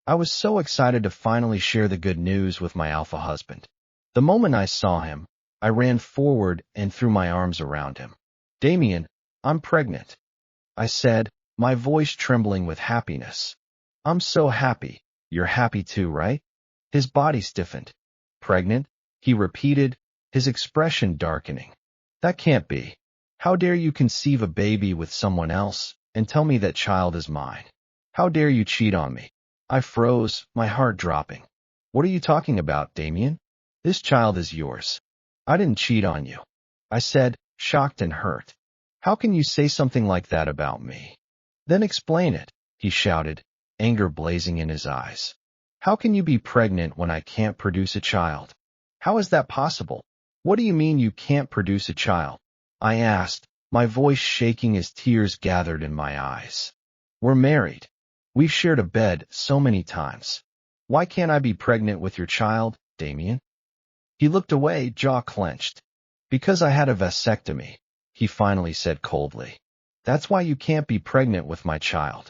I was so excited to finally share the good news with my alpha husband. The moment I saw him, I ran forward and threw my arms around him. "Damien, I'm pregnant," I said, my voice trembling with happiness. "I'm so happy. You're happy too, right?" His body stiffened. "Pregnant?" he repeated, his expression darkening. "That can't be. How dare you conceive a baby with someone else and tell me that child is mine? How dare you cheat on me?" I froze, my heart dropping. "What are you talking about, Damien? This child is yours. I didn't cheat on you," I said, shocked and hurt. "How can you say something like that about me?" "Then explain it," he shouted, anger blazing in his eyes. "How can you be pregnant when I can't produce a child? How is that possible? What do you mean you can't produce a child?" I asked, my voice shaking as tears gathered in my eyes. "We're married. We've shared a bed so many times. Why can't I be pregnant with your child, Damien?" He looked away, jaw clenched. "Because I had a vasectomy," he finally said coldly. "That's why you can't be pregnant with my child."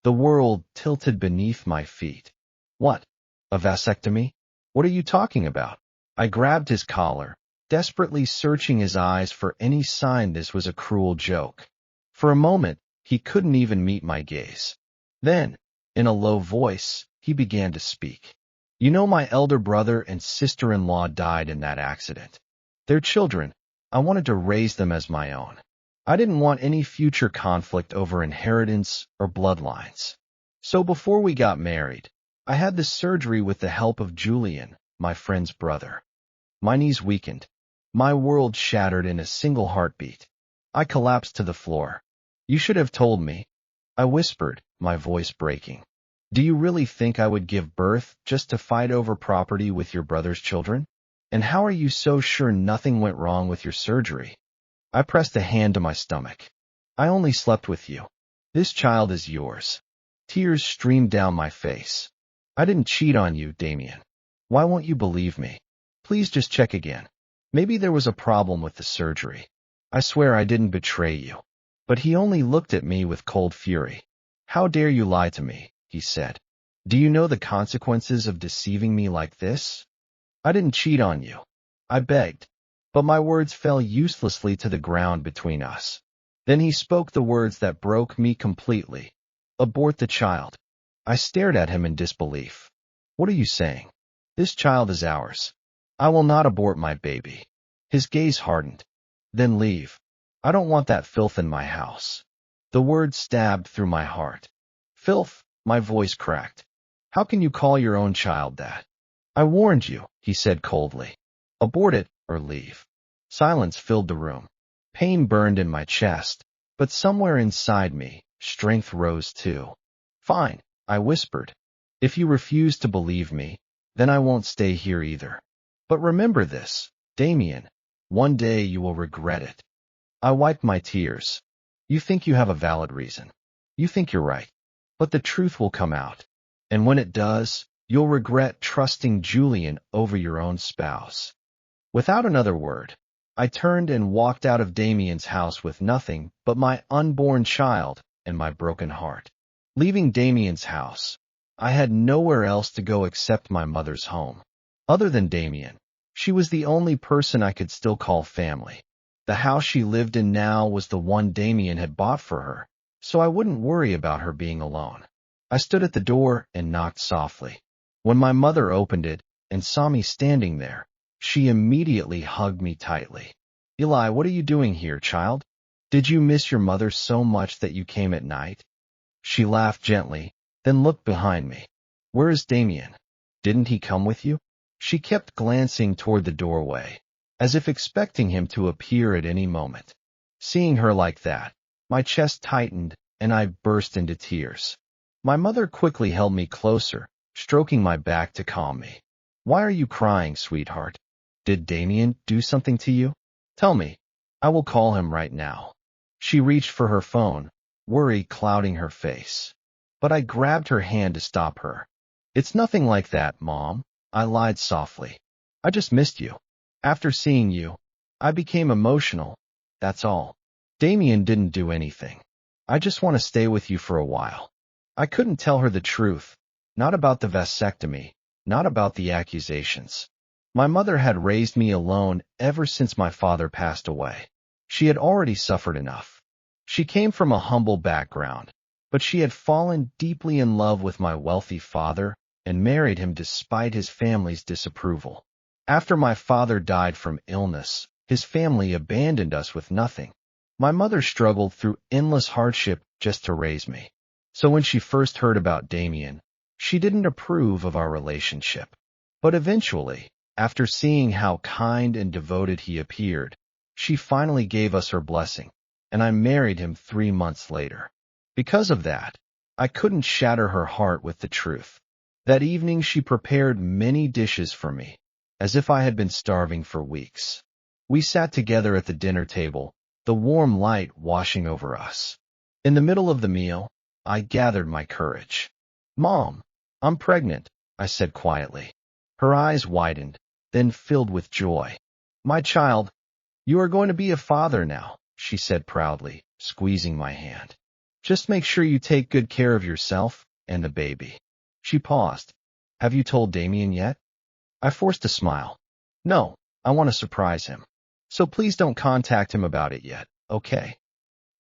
The world tilted beneath my feet. "What? A vasectomy? What are you talking about?" I grabbed his collar, desperately searching his eyes for any sign this was a cruel joke. For a moment, he couldn't even meet my gaze. Then, in a low voice, he began to speak. "You know, my elder brother and sister-in-law died in that accident. Their children, I wanted to raise them as my own. I didn't want any future conflict over inheritance or bloodlines. So before we got married, I had the surgery with the help of Julian, my friend's brother. My knees weakened. My world shattered in a single heartbeat. I collapsed to the floor. You should have told me," I whispered, my voice breaking. "Do you really think I would give birth just to fight over property with your brother's children? And how are you so sure nothing went wrong with your surgery?" I pressed a hand to my stomach. "I only slept with you. This child is yours." Tears streamed down my face. "I didn't cheat on you, Damien. Why won't you believe me? Please just check again. Maybe there was a problem with the surgery. I swear I didn't betray you." But he only looked at me with cold fury. "How dare you lie to me?" he said. "Do you know the consequences of deceiving me like this?" "I didn't cheat on you," I begged, but my words fell uselessly to the ground between us. Then he spoke the words that broke me completely. "Abort the child." I stared at him in disbelief. "What are you saying? This child is ours. I will not abort my baby." His gaze hardened. "Then leave. I don't want that filth in my house." The word stabbed through my heart. "Filth?" My voice cracked. "How can you call your own child that?" "I warned you," he said coldly. "Abort it or leave." Silence filled the room. Pain burned in my chest, but somewhere inside me, strength rose too. "Fine," I whispered. "If you refuse to believe me, then I won't stay here either. But remember this, Damien, one day you will regret it." I wiped my tears. "You think you have a valid reason. You think you're right. But the truth will come out. And when it does, you'll regret trusting Julian over your own spouse." Without another word, I turned and walked out of Damien's house with nothing but my unborn child and my broken heart. Leaving Damien's house, I had nowhere else to go except my mother's home. Other than Damien, she was the only person I could still call family. The house she lived in now was the one Damien had bought for her, so I wouldn't worry about her being alone. I stood at the door and knocked softly. When my mother opened it and saw me standing there, she immediately hugged me tightly. "Eli, what are you doing here, child? Did you miss your mother so much that you came at night?" She laughed gently, then looked behind me. "Where is Damien? Didn't he come with you?" She kept glancing toward the doorway, as if expecting him to appear at any moment. Seeing her like that, my chest tightened and I burst into tears. My mother quickly held me closer, stroking my back to calm me. "Why are you crying, sweetheart? Did Damien do something to you? Tell me. I will call him right now." She reached for her phone, worry clouding her face. But I grabbed her hand to stop her. "It's nothing like that, Mom," I lied softly. "I just missed you. After seeing you, I became emotional. That's all. Damien didn't do anything. I just want to stay with you for a while." I couldn't tell her the truth, Not about the vasectomy, not about the accusations. My mother had raised me alone ever since my father passed away. She had already suffered enough. She came from a humble background, but she had fallen deeply in love with my wealthy father and married him despite his family's disapproval. After my father died from illness, his family abandoned us with nothing. My mother struggled through endless hardship just to raise me. So when she first heard about Damien, she didn't approve of our relationship. But eventually, after seeing how kind and devoted he appeared, she finally gave us her blessing, and I married him 3 months later. Because of that, I couldn't shatter her heart with the truth. That evening she prepared many dishes for me, as if I had been starving for weeks. We sat together at the dinner table, the warm light washing over us. In the middle of the meal, I gathered my courage. "Mom, I'm pregnant," I said quietly. Her eyes widened, then filled with joy. "My child, you are going to be a father now," she said proudly, squeezing my hand. "Just make sure you take good care of yourself and the baby." She paused. "Have you told Damien yet?" I forced a smile. "No, I want to surprise him. So please don't contact him about it yet, okay?"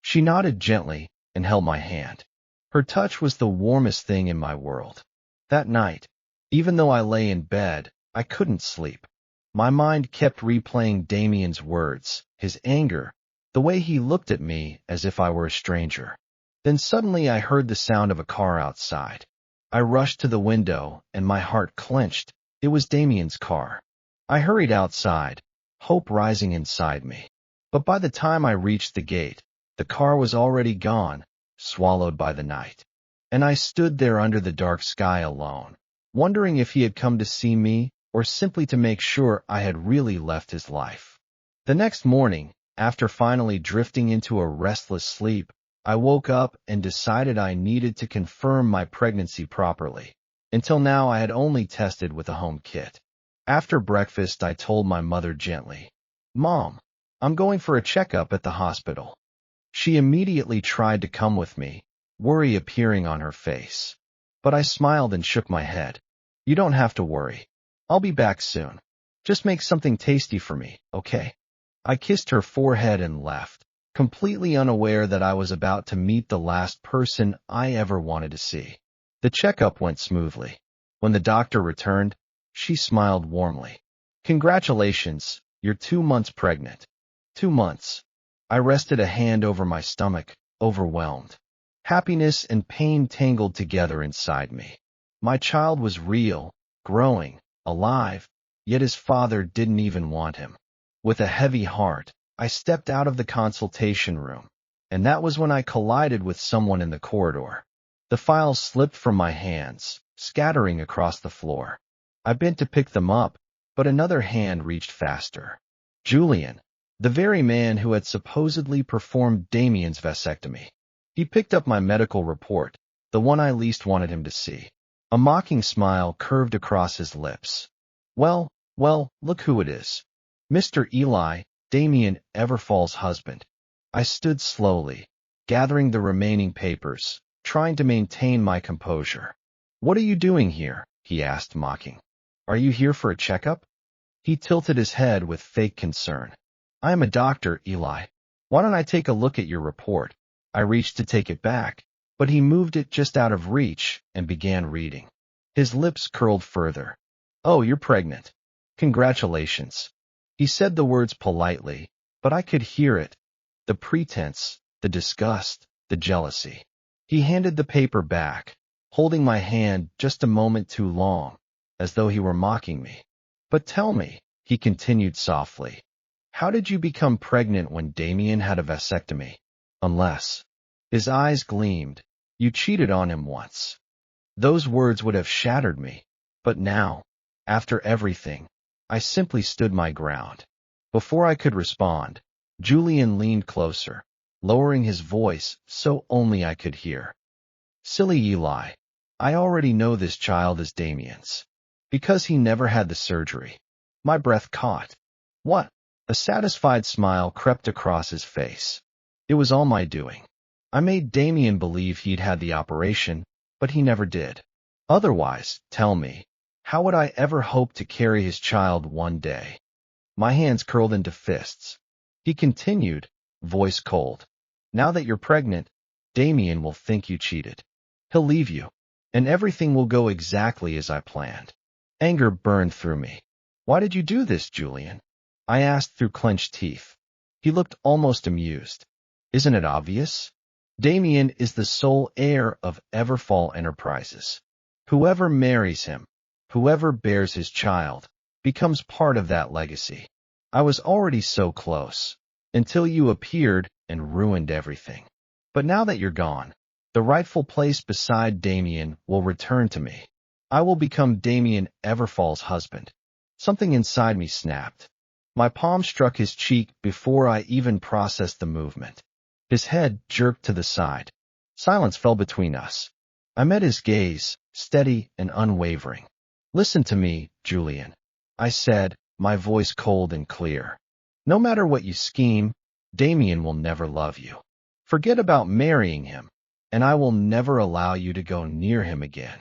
She nodded gently and held my hand. Her touch was the warmest thing in my world. That night, even though I lay in bed, I couldn't sleep. My mind kept replaying Damien's words, his anger, the way he looked at me as if I were a stranger. Then suddenly I heard the sound of a car outside. I rushed to the window, and my heart clenched. It was Damien's car. I hurried outside, hope rising inside me. But by the time I reached the gate, the car was already gone, swallowed by the night. And I stood there under the dark sky alone, wondering if he had come to see me or simply to make sure I had really left his life. The next morning, after finally drifting into a restless sleep, I woke up and decided I needed to confirm my pregnancy properly. Until now, I had only tested with a home kit. After breakfast, I told my mother gently, "Mom, I'm going for a checkup at the hospital." She immediately tried to come with me, worry appearing on her face. But I smiled and shook my head. "You don't have to worry. I'll be back soon. Just make something tasty for me, okay?" I kissed her forehead and left, completely unaware that I was about to meet the last person I ever wanted to see. The checkup went smoothly. When the doctor returned, she smiled warmly. "Congratulations, you're 2 months pregnant." 2 months. I rested a hand over my stomach, overwhelmed. Happiness and pain tangled together inside me. My child was real, growing, alive, yet his father didn't even want him. With a heavy heart, I stepped out of the consultation room, and that was when I collided with someone in the corridor. The files slipped from my hands, scattering across the floor. I bent to pick them up, but another hand reached faster. Julian, the very man who had supposedly performed Damien's vasectomy. He picked up my medical report, the one I least wanted him to see. A mocking smile curved across his lips. Well, look who it is. Mr. Eli, Damien Everfall's husband." I stood slowly, gathering the remaining papers, trying to maintain my composure. "What are you doing here?" he asked, mocking. "Are you here for a checkup?" He tilted his head with fake concern. "I am a doctor, Eli. Why don't I take a look at your report?" I reached to take it back, but he moved it just out of reach and began reading. His lips curled further. "Oh, you're pregnant. Congratulations." He said the words politely, but I could hear it. The pretense, the disgust, the jealousy. He handed the paper back, holding my hand just a moment too long, as though he were mocking me. "But tell me," he continued softly, "how did you become pregnant when Damien had a vasectomy? Unless—" His eyes gleamed. "You cheated on him once." Those words would have shattered me, but now, after everything, I simply stood my ground. Before I could respond, Julian leaned closer, lowering his voice so only I could hear. "Silly Eli, I already know this child is Damien's. Because he never had the surgery." My breath caught. "What?" A satisfied smile crept across his face. "It was all my doing. I made Damien believe he'd had the operation, but he never did. Otherwise, tell me, how would I ever hope to carry his child one day? My hands curled into fists. He continued, voice cold. Now that you're pregnant, Damien will think you cheated. He'll leave you, and everything will go exactly as I planned. Anger burned through me. Why did you do this, Julian? I asked through clenched teeth. He looked almost amused. Isn't it obvious? Damien is the sole heir of Everfall Enterprises. Whoever marries him, whoever bears his child, becomes part of that legacy. I was already so close, until you appeared and ruined everything. But now that you're gone, the rightful place beside Damien will return to me. I will become Damien Everfall's husband. Something inside me snapped. My palm struck his cheek before I even processed the movement. His head jerked to the side. Silence fell between us. I met his gaze, steady and unwavering. Listen to me, Julian, I said, my voice cold and clear. No matter what you scheme, Damien will never love you. Forget about marrying him, and I will never allow you to go near him again.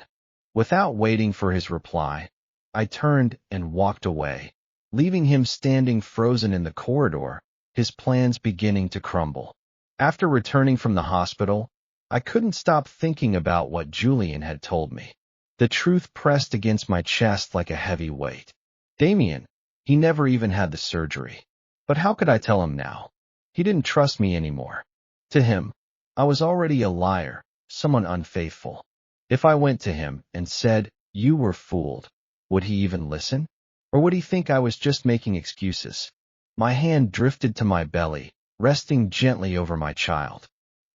Without waiting for his reply, I turned and walked away, leaving him standing frozen in the corridor, his plans beginning to crumble. After returning from the hospital, I couldn't stop thinking about what Julian had told me. The truth pressed against my chest like a heavy weight. Damien, he never even had the surgery. But how could I tell him now? He didn't trust me anymore. To him, I was already a liar, someone unfaithful. If I went to him and said, you were fooled, would he even listen? Or would he think I was just making excuses? My hand drifted to my belly, resting gently over my child.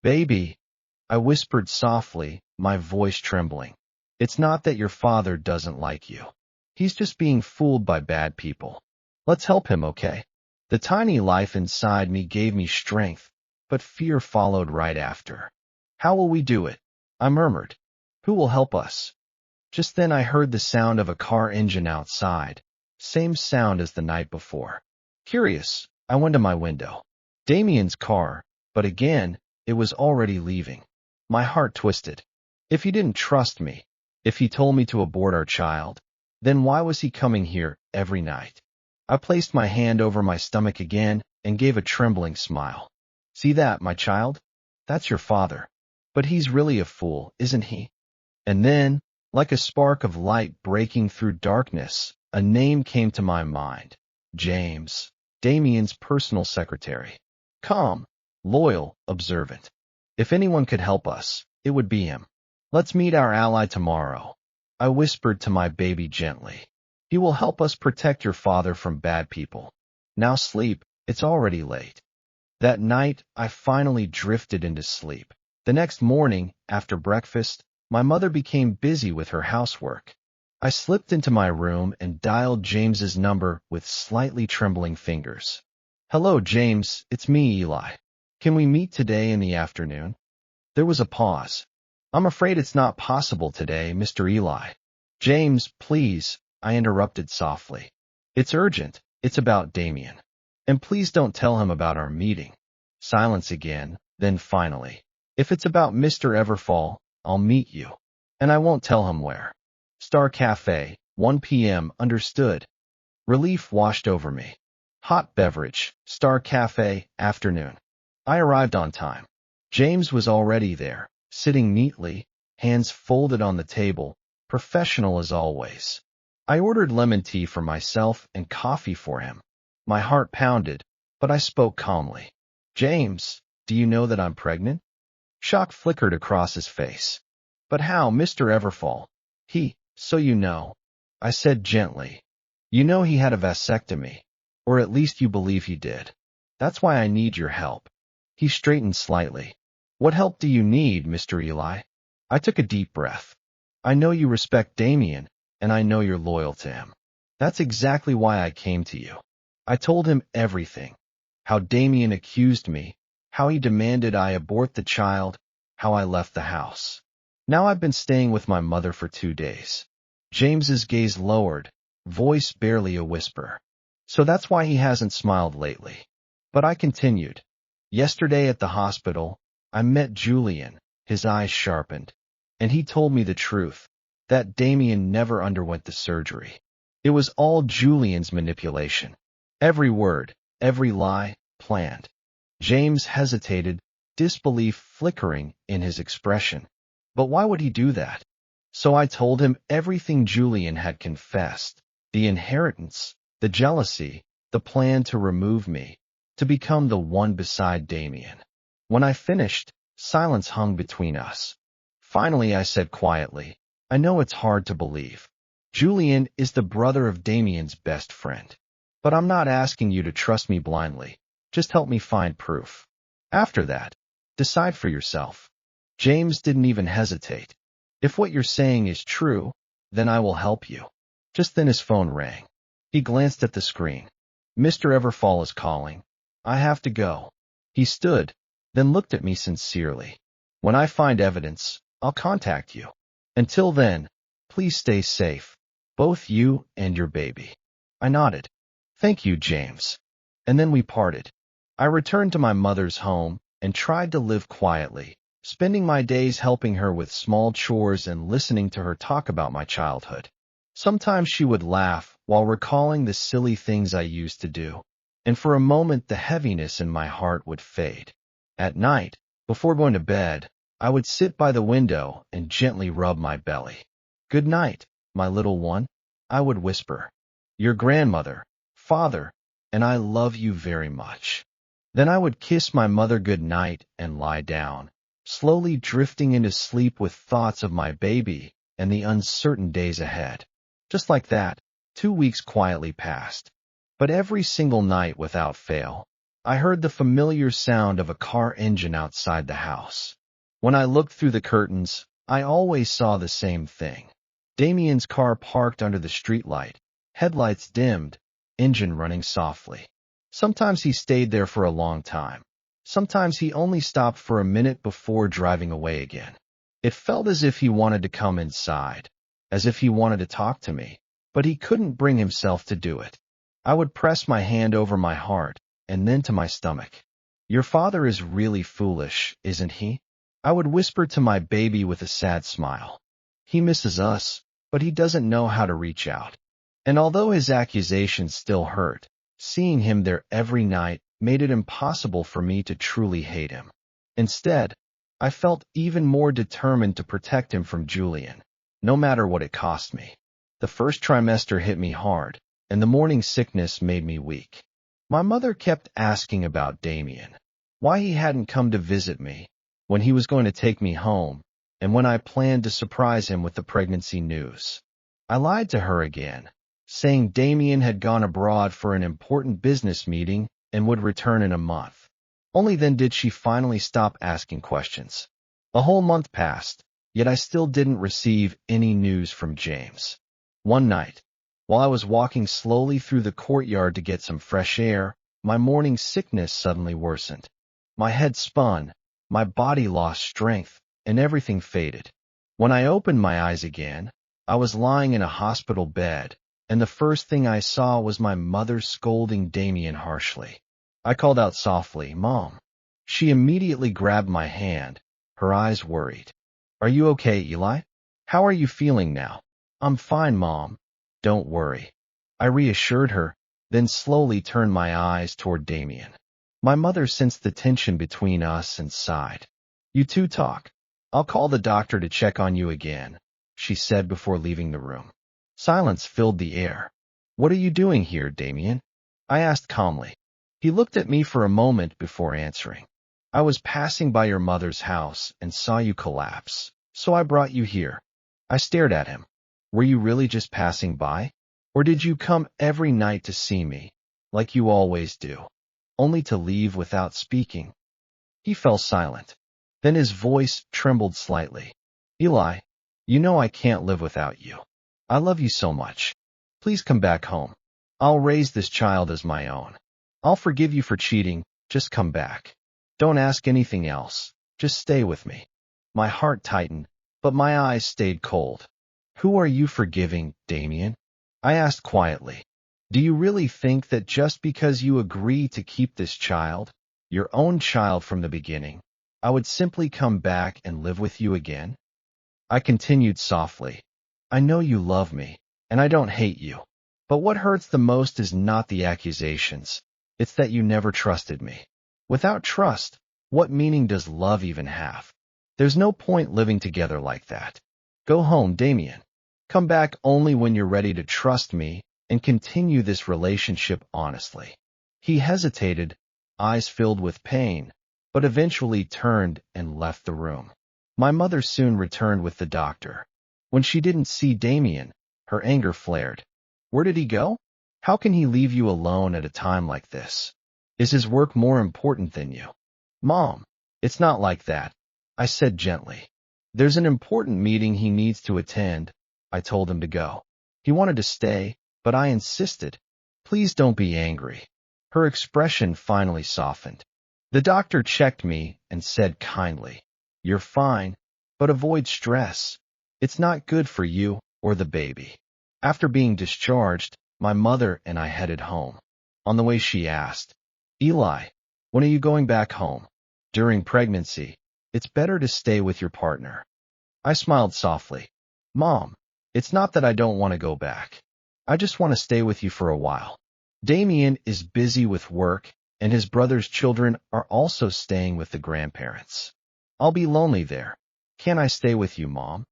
Baby, I whispered softly, my voice trembling. It's not that your father doesn't like you. He's just being fooled by bad people. Let's help him, okay? The tiny life inside me gave me strength, but fear followed right after. How will we do it? I murmured. Who will help us? Just then I heard the sound of a car engine outside, same sound as the night before. Curious, I went to my window. Damien's car, but again, it was already leaving. My heart twisted. If he didn't trust me, if he told me to abort our child, then why was he coming here every night? I placed my hand over my stomach again and gave a trembling smile. See that, my child? That's your father. But he's really a fool, isn't he? And then, like a spark of light breaking through darkness, a name came to my mind. James, Damien's personal secretary. Calm, loyal, observant. If anyone could help us, it would be him. Let's meet our ally tomorrow, I whispered to my baby gently. He will help us protect your father from bad people. Now sleep, it's already late. That night, I finally drifted into sleep. The next morning, after breakfast, my mother became busy with her housework. I slipped into my room and dialed James's number with slightly trembling fingers. Hello, James, it's me, Eli. Can we meet today in the afternoon? There was a pause. I'm afraid it's not possible today, Mr. Eli. James, please, I interrupted softly. It's urgent. It's about Damien. And please don't tell him about our meeting. Silence again, then finally. If it's about Mr. Everfall, I'll meet you. And I won't tell him where. Star Cafe, 1 p.m., understood. Relief washed over me. Hot beverage, Star Cafe, afternoon. I arrived on time. James was already there, sitting neatly, hands folded on the table, professional as always. I ordered lemon tea for myself and coffee for him. My heart pounded, but I spoke calmly. James, do you know that I'm pregnant? Shock flickered across his face. But how, Mr. Everfall? So you know, I said gently. You know he had a vasectomy, or at least you believe he did. That's why I need your help. He straightened slightly. What help do you need, Mr. Eli? I took a deep breath. I know you respect Damien, and I know you're loyal to him. That's exactly why I came to you. I told him everything. How Damien accused me, how he demanded I abort the child, how I left the house. Now I've been staying with my mother for 2 days. James's gaze lowered, voice barely a whisper. So that's why he hasn't smiled lately. But I continued. Yesterday at the hospital, I met Julian, his eyes sharpened, and he told me the truth. that Damien never underwent the surgery. It was all Julian's manipulation. Every word, every lie, planned. James hesitated, disbelief flickering in his expression. But why would he do that? So I told him everything Julian had confessed. The inheritance, the jealousy, the plan to remove me, to become the one beside Damien. When I finished, silence hung between us. Finally, I said quietly, I know it's hard to believe. Julian is the brother of Damien's best friend. But I'm not asking you to trust me blindly. Just help me find proof. After that, decide for yourself. James didn't even hesitate. If what you're saying is true, then I will help you. Just then his phone rang. He glanced at the screen. Mr. Everfall is calling. I have to go. He stood, then looked at me sincerely. When I find evidence, I'll contact you. Until then, please stay safe, both you and your baby. I nodded. Thank you, James. And then we parted. I returned to my mother's home and tried to live quietly, spending my days helping her with small chores and listening to her talk about my childhood. Sometimes she would laugh while recalling the silly things I used to do, and for a moment the heaviness in my heart would fade. At night, before going to bed, I would sit by the window and gently rub my belly. Good night, my little one, I would whisper. Your grandmother, father, and I love you very much. Then I would kiss my mother good night and lie down, slowly drifting into sleep with thoughts of my baby and the uncertain days ahead. Just like that, 2 weeks quietly passed. But every single night without fail, I heard the familiar sound of a car engine outside the house. When I looked through the curtains, I always saw the same thing. Damien's car parked under the streetlight, headlights dimmed, engine running softly. Sometimes he stayed there for a long time. Sometimes he only stopped for a minute before driving away again. It felt as if he wanted to come inside, as if he wanted to talk to me, but he couldn't bring himself to do it. I would press my hand over my heart and then to my stomach. Your father is really foolish, isn't he? I would whisper to my baby with a sad smile. He misses us, but he doesn't know how to reach out. And although his accusations still hurt, seeing him there every night made it impossible for me to truly hate him. Instead, I felt even more determined to protect him from Julian, no matter what it cost me. The first trimester hit me hard, and the morning sickness made me weak. My mother kept asking about Damien, why he hadn't come to visit me, when he was going to take me home, and when I planned to surprise him with the pregnancy news. I lied to her again, saying Damien had gone abroad for an important business meeting and would return in a month. Only then did she finally stop asking questions. A whole month passed, yet I still didn't receive any news from James. One night, while I was walking slowly through the courtyard to get some fresh air, my morning sickness suddenly worsened. My head spun, my body lost strength, and everything faded. When I opened my eyes again, I was lying in a hospital bed, and the first thing I saw was my mother scolding Damien harshly. I called out softly, Mom. She immediately grabbed my hand, her eyes worried. Are you okay, Eli? How are you feeling now? I'm fine, Mom. Don't worry. I reassured her, then slowly turned my eyes toward Damien. My mother sensed the tension between us and sighed. You two talk. I'll call the doctor to check on you again, she said before leaving the room. Silence filled the air. What are you doing here, Damien? I asked calmly. He looked at me for a moment before answering. I was passing by your mother's house and saw you collapse, so I brought you here. I stared at him. Were you really just passing by? Or did you come every night to see me, like you always do, only to leave without speaking? He fell silent. Then his voice trembled slightly. Eli, you know I can't live without you. I love you so much. Please come back home. I'll raise this child as my own. I'll forgive you for cheating, just come back. Don't ask anything else, just stay with me. My heart tightened, but my eyes stayed cold. Who are you forgiving, Damien? I asked quietly. Do you really think that just because you agree to keep this child, your own child from the beginning, I would simply come back and live with you again? I continued softly. I know you love me, and I don't hate you. But what hurts the most is not the accusations. It's that you never trusted me. Without trust, what meaning does love even have? There's no point living together like that. Go home, Damien. Come back only when you're ready to trust me and continue this relationship honestly. He hesitated, eyes filled with pain, but eventually turned and left the room. My mother soon returned with the doctor. When she didn't see Damien, her anger flared. Where did he go? How can he leave you alone at a time like this? Is his work more important than you? Mom, it's not like that, I said gently. There's an important meeting he needs to attend. I told him to go. He wanted to stay, but I insisted. Please don't be angry. Her expression finally softened. The doctor checked me and said kindly, You're fine, but avoid stress. It's not good for you or the baby. After being discharged, my mother and I headed home. On the way she asked, Eli, when are you going back home? During pregnancy, it's better to stay with your partner. I smiled softly. Mom, it's not that I don't want to go back. I just want to stay with you for a while. Damien is busy with work, and his brother's children are also staying with the grandparents. I'll be lonely there. Can I stay with you, Mom?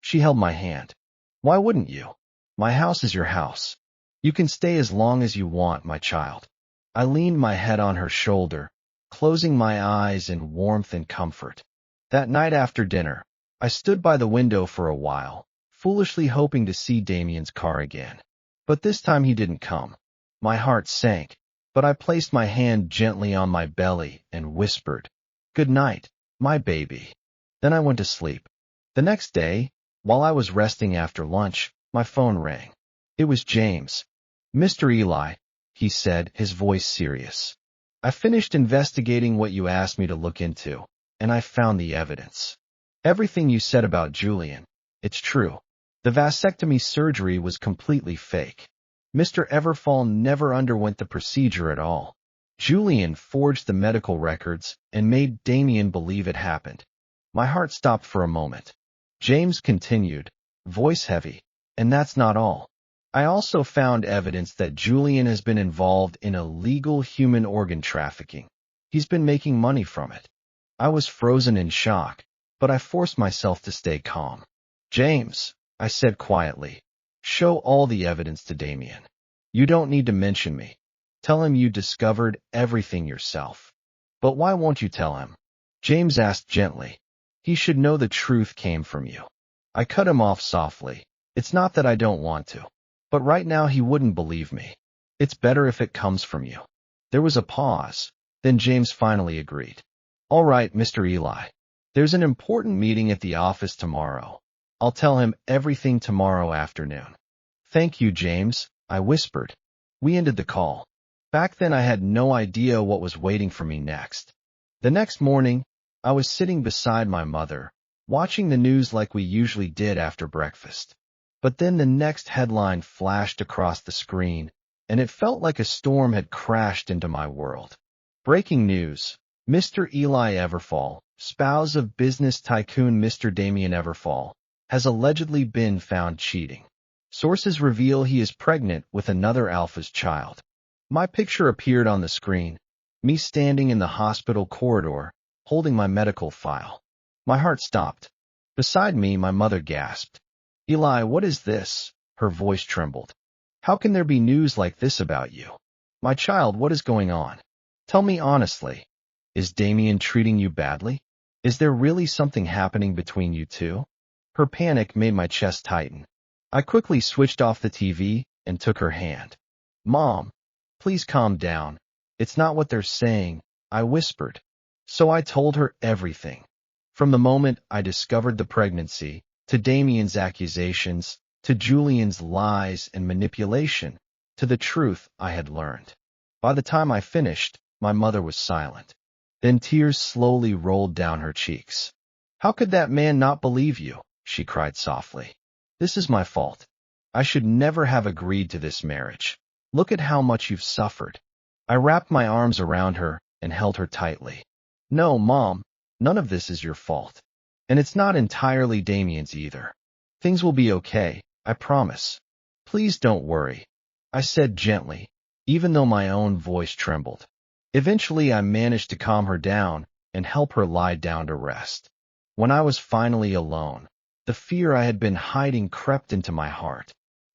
She held my hand. Why wouldn't you? My house is your house. You can stay as long as you want, my child. I leaned my head on her shoulder, closing my eyes in warmth and comfort. That night after dinner, I stood by the window for a while, foolishly hoping to see Damien's car again. But this time he didn't come. My heart sank, but I placed my hand gently on my belly and whispered, Good night, my baby. Then I went to sleep. The next day, while I was resting after lunch, my phone rang. It was James. Mr. Eli, he said, his voice serious. I finished investigating what you asked me to look into, and I found the evidence. Everything you said about Julian, it's true. The vasectomy surgery was completely fake. Mr. Everfall never underwent the procedure at all. Julian forged the medical records and made Damien believe it happened. My heart stopped for a moment. James continued, voice heavy, and that's not all. I also found evidence that Julian has been involved in illegal human organ trafficking. He's been making money from it. I was frozen in shock, but I forced myself to stay calm. James, I said quietly, show all the evidence to Damien. You don't need to mention me. Tell him you discovered everything yourself. But why won't you tell him? James asked gently. He should know the truth came from you. I cut him off softly. It's not that I don't want to. But right now he wouldn't believe me. It's better if it comes from you. There was a pause. Then James finally agreed. All right, Mr. Eli. There's an important meeting at the office tomorrow. I'll tell him everything tomorrow afternoon. Thank you, James, I whispered. We ended the call. Back then I had no idea what was waiting for me next. The next morning, I was sitting beside my mother, watching the news like we usually did after breakfast. But then the next headline flashed across the screen, and it felt like a storm had crashed into my world. Breaking news. Mr. Eli Everfall, spouse of business tycoon Mr. Damien Everfall, has allegedly been found cheating. Sources reveal he is pregnant with another alpha's child. My picture appeared on the screen, me standing in the hospital corridor, holding my medical file. My heart stopped. Beside me, my mother gasped. Eli, what is this? Her voice trembled. How can there be news like this about you? My child, what is going on? Tell me honestly. Is Damien treating you badly? Is there really something happening between you two? Her panic made my chest tighten. I quickly switched off the TV and took her hand. Mom, please calm down. It's not what they're saying, I whispered. So I told her everything. From the moment I discovered the pregnancy, to Damien's accusations, to Julian's lies and manipulation, to the truth I had learned. By the time I finished, my mother was silent. Then tears slowly rolled down her cheeks. How could that man not believe you? She cried softly. This is my fault. I should never have agreed to this marriage. Look at how much you've suffered. I wrapped my arms around her and held her tightly. No, Mom, none of this is your fault. And it's not entirely Damien's either. Things will be okay, I promise. Please don't worry, I said gently, even though my own voice trembled. Eventually, I managed to calm her down and help her lie down to rest. When I was finally alone, the fear I had been hiding crept into my heart.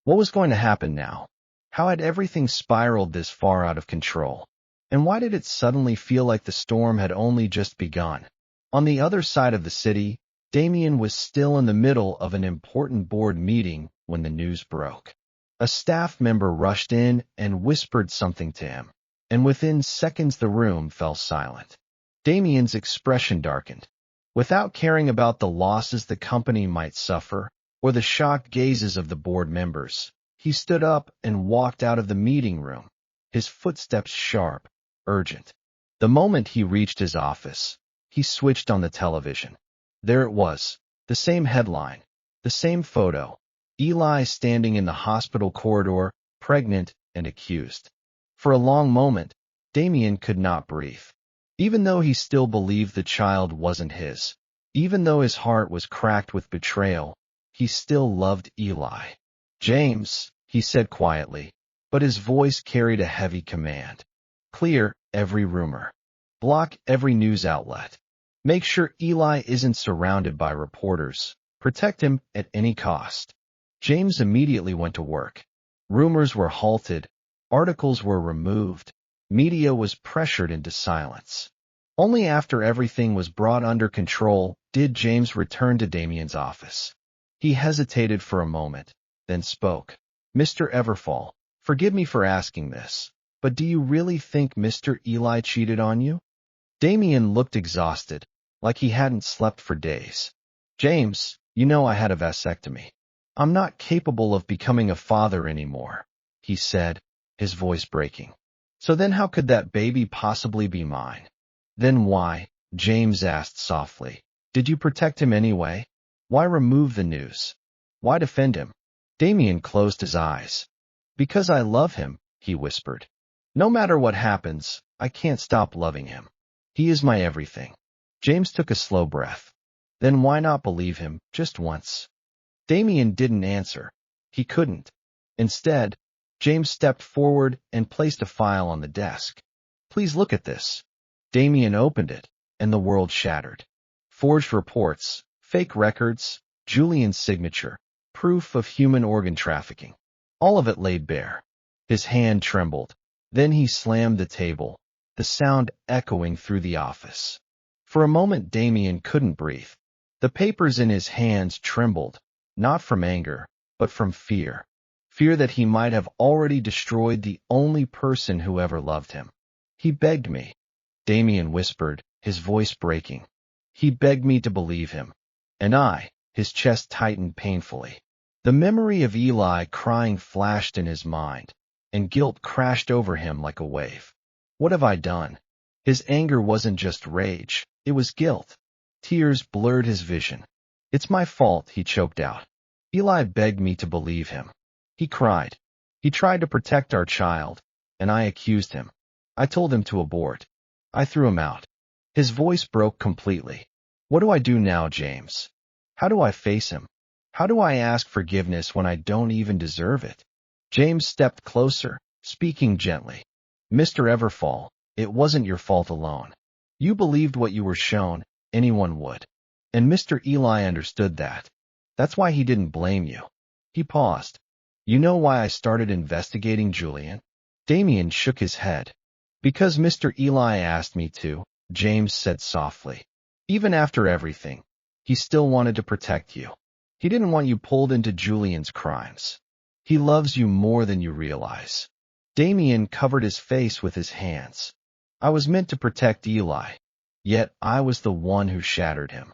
What was going to happen now? How had everything spiraled this far out of control? And why did it suddenly feel like the storm had only just begun? On the other side of the city, Damien was still in the middle of an important board meeting when the news broke. A staff member rushed in and whispered something to him, and within seconds the room fell silent. Damien's expression darkened. Without caring about the losses the company might suffer or the shocked gazes of the board members, he stood up and walked out of the meeting room, his footsteps sharp, urgent. The moment he reached his office, he switched on the television. There it was, the same headline, the same photo, Eli standing in the hospital corridor, pregnant and accused. For a long moment, Damien could not breathe. Even though he still believed the child wasn't his, even though his heart was cracked with betrayal, he still loved Eli. James, he said quietly, but his voice carried a heavy command. Clear every rumor. Block every news outlet. Make sure Eli isn't surrounded by reporters. Protect him at any cost. James immediately went to work. Rumors were halted. Articles were removed. Media was pressured into silence. Only after everything was brought under control did James return to Damien's office. He hesitated for a moment, then spoke. Mr. Everfall, forgive me for asking this, but do you really think Mr. Eli cheated on you? Damien looked exhausted, like he hadn't slept for days. James, you know I had a vasectomy. I'm not capable of becoming a father anymore, he said, his voice breaking. So then how could that baby possibly be mine? Then why, James asked softly, did you protect him anyway? Why remove the news? Why defend him? Damien closed his eyes. Because I love him, he whispered. No matter what happens, I can't stop loving him. He is my everything. James took a slow breath. Then why not believe him, just once? Damien didn't answer. He couldn't. Instead, James stepped forward and placed a file on the desk. Please look at this. Damien opened it, and the world shattered. Forged reports, fake records, Julian's signature, proof of human organ trafficking. All of it laid bare. His hand trembled. Then he slammed the table, the sound echoing through the office. For a moment Damien couldn't breathe. The papers in his hands trembled, not from anger, but from fear. Fear that he might have already destroyed the only person who ever loved him. He begged me, Damien whispered, his voice breaking. He begged me to believe him. And I, his chest tightened painfully. The memory of Eli crying flashed in his mind, and guilt crashed over him like a wave. What have I done? His anger wasn't just rage, it was guilt. Tears blurred his vision. It's my fault, he choked out. Eli begged me to believe him. He cried. He tried to protect our child, and I accused him. I told him to abort. I threw him out. His voice broke completely. What do I do now, James? How do I face him? How do I ask forgiveness when I don't even deserve it? James stepped closer, speaking gently. Mr. Everfall, it wasn't your fault alone. You believed what you were shown, anyone would. And Mr. Eli understood that. That's why he didn't blame you. He paused. You know why I started investigating Julian? Damien shook his head. Because Mr. Eli asked me to, James said softly. Even after everything, he still wanted to protect you. He didn't want you pulled into Julian's crimes. He loves you more than you realize. Damien covered his face with his hands. I was meant to protect Eli, yet I was the one who shattered him.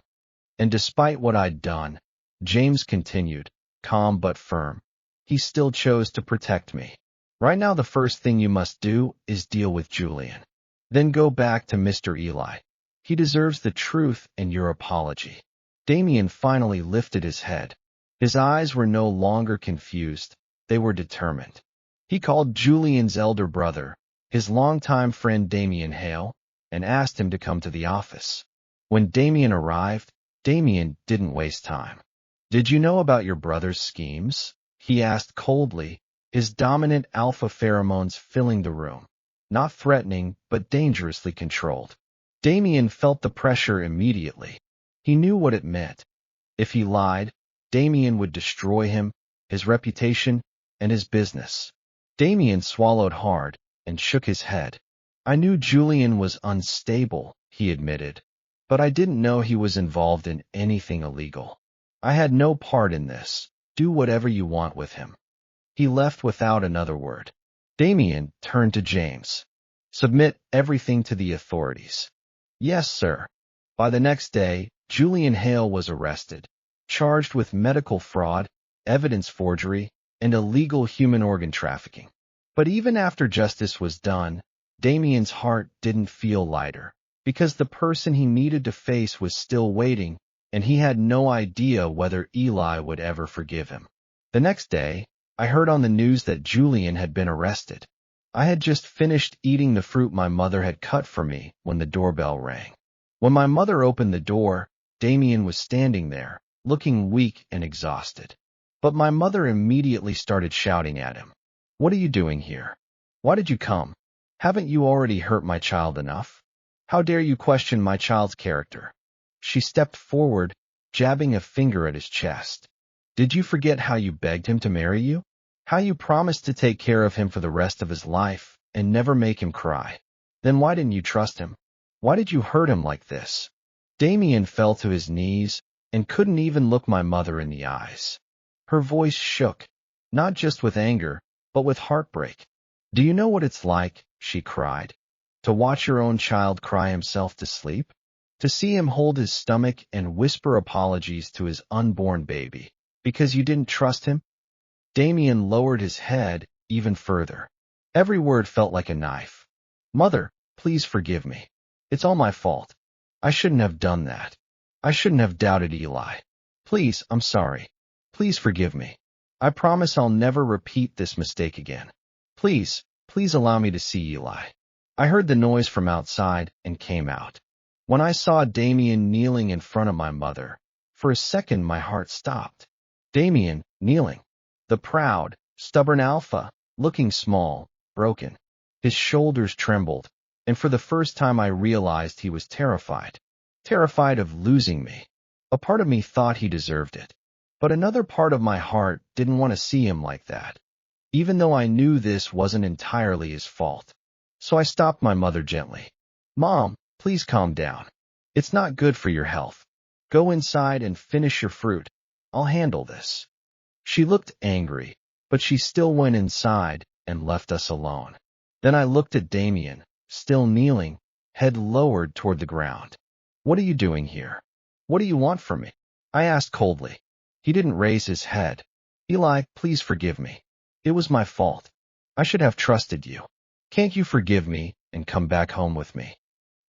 And despite what I'd done, James continued, calm but firm, he still chose to protect me. Right now the first thing you must do is deal with Julian. Then go back to Mr. Eli. He deserves the truth and your apology. Damien finally lifted his head. His eyes were no longer confused, they were determined. He called Julian's elder brother, his longtime friend Damien Hale, and asked him to come to the office. When Damien arrived, Damien didn't waste time. Did you know about your brother's schemes? He asked coldly, his dominant alpha pheromones filling the room. Not threatening, but dangerously controlled. Damien felt the pressure immediately. He knew what it meant. If he lied, Damien would destroy him, his reputation, and his business. Damien swallowed hard and shook his head. I knew Julian was unstable, he admitted, but I didn't know he was involved in anything illegal. I had no part in this. Do whatever you want with him. He left without another word. Damien turned to James. Submit everything to the authorities. Yes, sir. By the next day, Julian Hale was arrested, charged with medical fraud, evidence forgery, and illegal human organ trafficking. But even after justice was done, Damien's heart didn't feel lighter, because the person he needed to face was still waiting, and he had no idea whether Eli would ever forgive him. The next day, I heard on the news that Julian had been arrested. I had just finished eating the fruit my mother had cut for me when the doorbell rang. When my mother opened the door, Damien was standing there, looking weak and exhausted. But my mother immediately started shouting at him. What are you doing here? Why did you come? Haven't you already hurt my child enough? How dare you question my child's character? She stepped forward, jabbing a finger at his chest. Did you forget how you begged him to marry you? How you promised to take care of him for the rest of his life and never make him cry? Then why didn't you trust him? Why did you hurt him like this? Damien fell to his knees and couldn't even look my mother in the eyes. Her voice shook, not just with anger, but with heartbreak. Do you know what it's like, she cried, to watch your own child cry himself to sleep? To see him hold his stomach and whisper apologies to his unborn baby, because you didn't trust him? Damien lowered his head even further. Every word felt like a knife. Mother, please forgive me. It's all my fault. I shouldn't have done that. I shouldn't have doubted Eli. Please, I'm sorry. Please forgive me. I promise I'll never repeat this mistake again. Please allow me to see Eli. I heard the noise from outside and came out. When I saw Damien kneeling in front of my mother, for a second my heart stopped. Damien, kneeling. The proud, stubborn alpha, looking small, broken. His shoulders trembled, and for the first time I realized he was terrified. Terrified of losing me. A part of me thought he deserved it. But another part of my heart didn't want to see him like that, even though I knew this wasn't entirely his fault. So I stopped my mother gently. Mom, please calm down. It's not good for your health. Go inside and finish your fruit. I'll handle this. She looked angry, but she still went inside and left us alone. Then I looked at Damien, still kneeling, head lowered toward the ground. What are you doing here? What do you want from me? I asked coldly. He didn't raise his head. Eli, please forgive me. It was my fault. I should have trusted you. Can't you forgive me and come back home with me?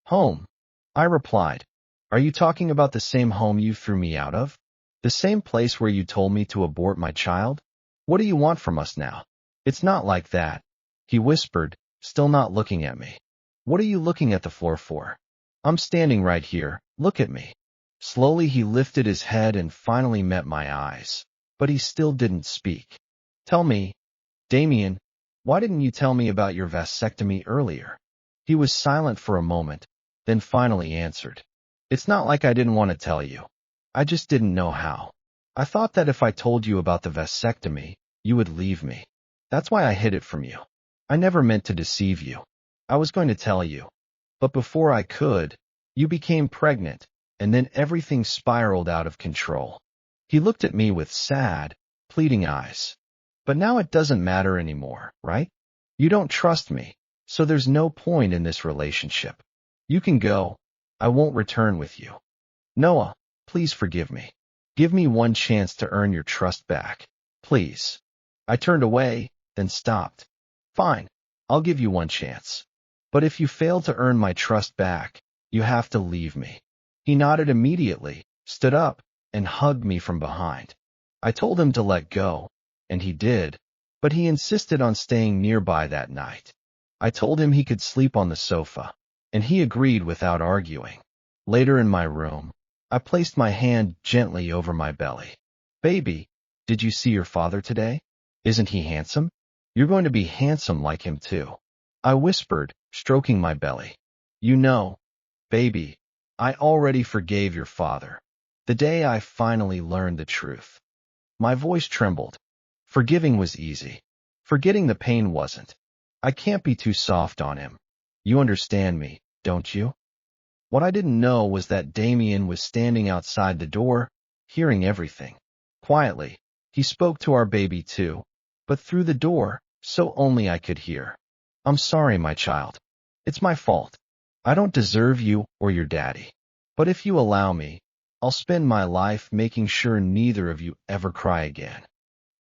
Home? I replied. Are you talking about the same home you threw me out of? The same place where you told me to abort my child? What do you want from us now? It's not like that, he whispered, still not looking at me. What are you looking at the floor for? I'm standing right here. Look at me. Slowly he lifted his head and finally met my eyes, but he still didn't speak. Tell me, Damien, why didn't you tell me about your vasectomy earlier? He was silent for a moment, then finally answered. It's not like I didn't want to tell you. I just didn't know how. I thought that if I told you about the vasectomy, you would leave me. That's why I hid it from you. I never meant to deceive you. I was going to tell you. But before I could, you became pregnant, and then everything spiraled out of control. He looked at me with sad, pleading eyes. But now it doesn't matter anymore, right? You don't trust me, so there's no point in this relationship. You can go. I won't return with you. Noah, please forgive me. Give me one chance to earn your trust back. Please. I turned away, then stopped. Fine, I'll give you one chance. But if you fail to earn my trust back, you have to leave me. He nodded immediately, stood up, and hugged me from behind. I told him to let go, and he did, but he insisted on staying nearby that night. I told him he could sleep on the sofa, and he agreed without arguing. Later in my room, I placed my hand gently over my belly. Baby, did you see your father today? Isn't he handsome? You're going to be handsome like him too. I whispered, stroking my belly. You know, baby, I already forgave your father. The day I finally learned the truth. My voice trembled. Forgiving was easy. Forgetting the pain wasn't. I can't be too soft on him. You understand me, don't you? What I didn't know was that Damien was standing outside the door, hearing everything. Quietly, he spoke to our baby too, but through the door, so only I could hear. I'm sorry, my child. It's my fault. I don't deserve you or your daddy. But if you allow me, I'll spend my life making sure neither of you ever cry again.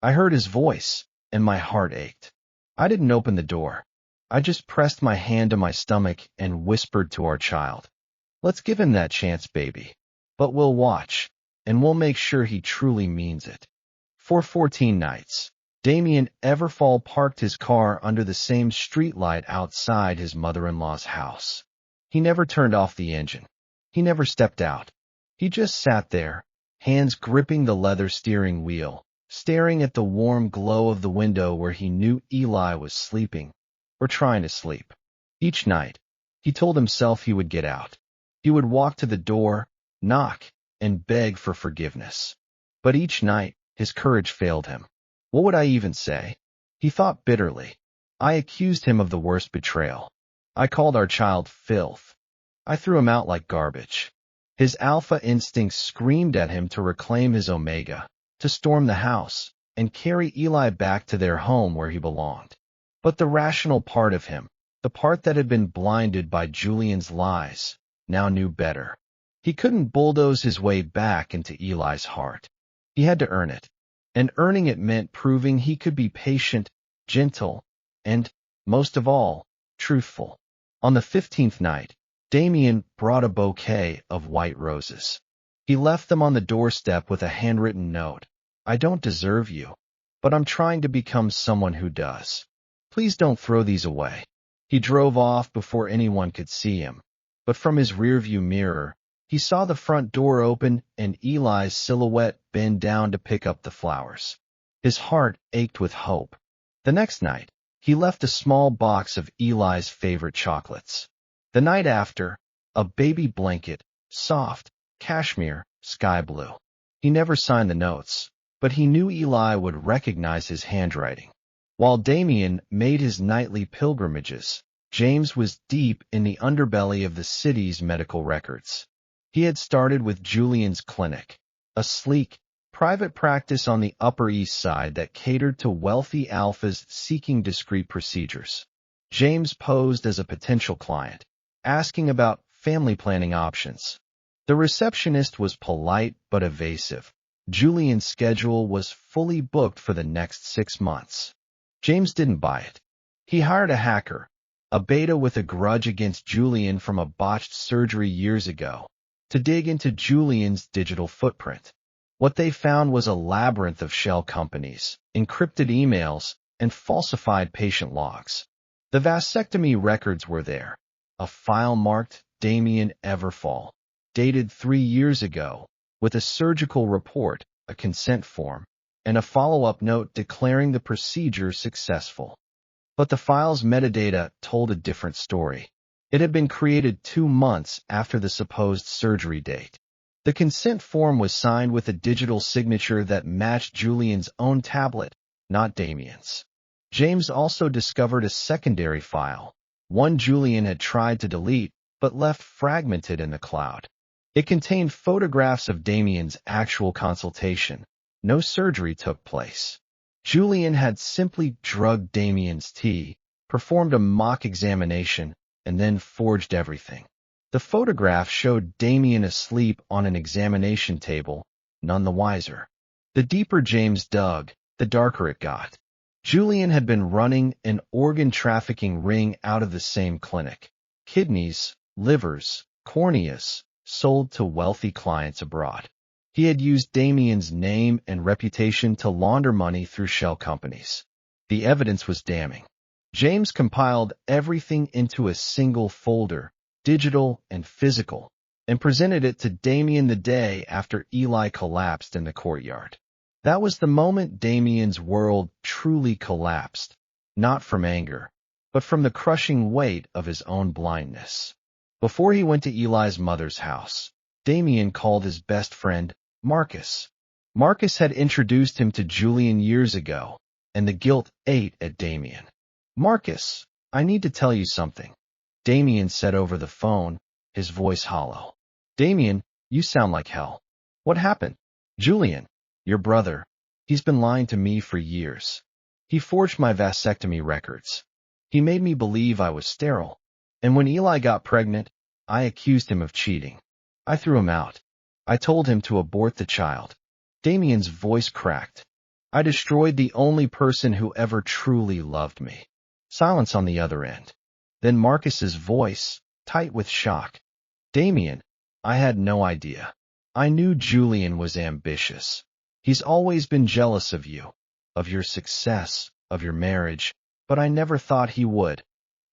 I heard his voice, and my heart ached. I didn't open the door. I just pressed my hand to my stomach and whispered to our child. Let's give him that chance, baby. But we'll watch, and we'll make sure he truly means it. For 14 nights, Damien Everfall parked his car under the same streetlight outside his mother-in-law's house. He never turned off the engine. He never stepped out. He just sat there, hands gripping the leather steering wheel, staring at the warm glow of the window where he knew Eli was sleeping, or trying to sleep. Each night, he told himself he would get out. He would walk to the door, knock, and beg for forgiveness. But each night, his courage failed him. What would I even say? He thought bitterly. I accused him of the worst betrayal. I called our child filth. I threw him out like garbage. His alpha instincts screamed at him to reclaim his omega, to storm the house, and carry Eli back to their home where he belonged. But the rational part of him, the part that had been blinded by Julian's lies, now knew better. He couldn't bulldoze his way back into Eli's heart. He had to earn it. And earning it meant proving he could be patient, gentle, and, most of all, truthful. On the 15th night, Damien brought a bouquet of white roses. He left them on the doorstep with a handwritten note. I don't deserve you, but I'm trying to become someone who does. Please don't throw these away. He drove off before anyone could see him, but from his rearview mirror, he saw the front door open and Eli's silhouette bend down to pick up the flowers. His heart ached with hope. The next night, he left a small box of Eli's favorite chocolates. The night after, a baby blanket, soft, cashmere, sky blue. He never signed the notes, but he knew Eli would recognize his handwriting. While Damien made his nightly pilgrimages, James was deep in the underbelly of the city's medical records. He had started with Julian's clinic, a sleek, private practice on the Upper East Side that catered to wealthy alphas seeking discreet procedures. James posed as a potential client, asking about family planning options. The receptionist was polite but evasive. Julian's schedule was fully booked for the next 6 months. James didn't buy it. He hired a hacker, a beta with a grudge against Julian from a botched surgery years ago, to dig into Julian's digital footprint. What they found was a labyrinth of shell companies, encrypted emails, and falsified patient logs. The vasectomy records were there, a file marked Damien Everfall, dated 3 years ago, with a surgical report, a consent form, and a follow-up note declaring the procedure successful. But the file's metadata told a different story. It had been created 2 months after the supposed surgery date. The consent form was signed with a digital signature that matched Julian's own tablet, not Damien's. James also discovered a secondary file, one Julian had tried to delete but left fragmented in the cloud. It contained photographs of Damien's actual consultation. No surgery took place. Julian had simply drugged Damien's tea, performed a mock examination, and then forged everything. The photograph showed Damien asleep on an examination table, none the wiser. The deeper James dug, the darker it got. Julian had been running an organ trafficking ring out of the same clinic. Kidneys, livers, corneas, sold to wealthy clients abroad. He had used Damien's name and reputation to launder money through shell companies. The evidence was damning. James compiled everything into a single folder, digital and physical, and presented it to Damien the day after Eli collapsed in the courtyard. That was the moment Damien's world truly collapsed, not from anger, but from the crushing weight of his own blindness. Before he went to Eli's mother's house, Damien called his best friend, Marcus. Marcus had introduced him to Julian years ago, and the guilt ate at Damien. "Marcus, I need to tell you something," Damien said over the phone, his voice hollow. "Damien, you sound like hell. What happened?" "Julian, your brother, he's been lying to me for years. He forged my vasectomy records. He made me believe I was sterile. And when Eli got pregnant, I accused him of cheating. I threw him out. I told him to abort the child." Damien's voice cracked. "I destroyed the only person who ever truly loved me." Silence on the other end. Then Marcus's voice, tight with shock. "Damien, I had no idea. I knew Julian was ambitious. He's always been jealous of you, of your success, of your marriage, but I never thought he would."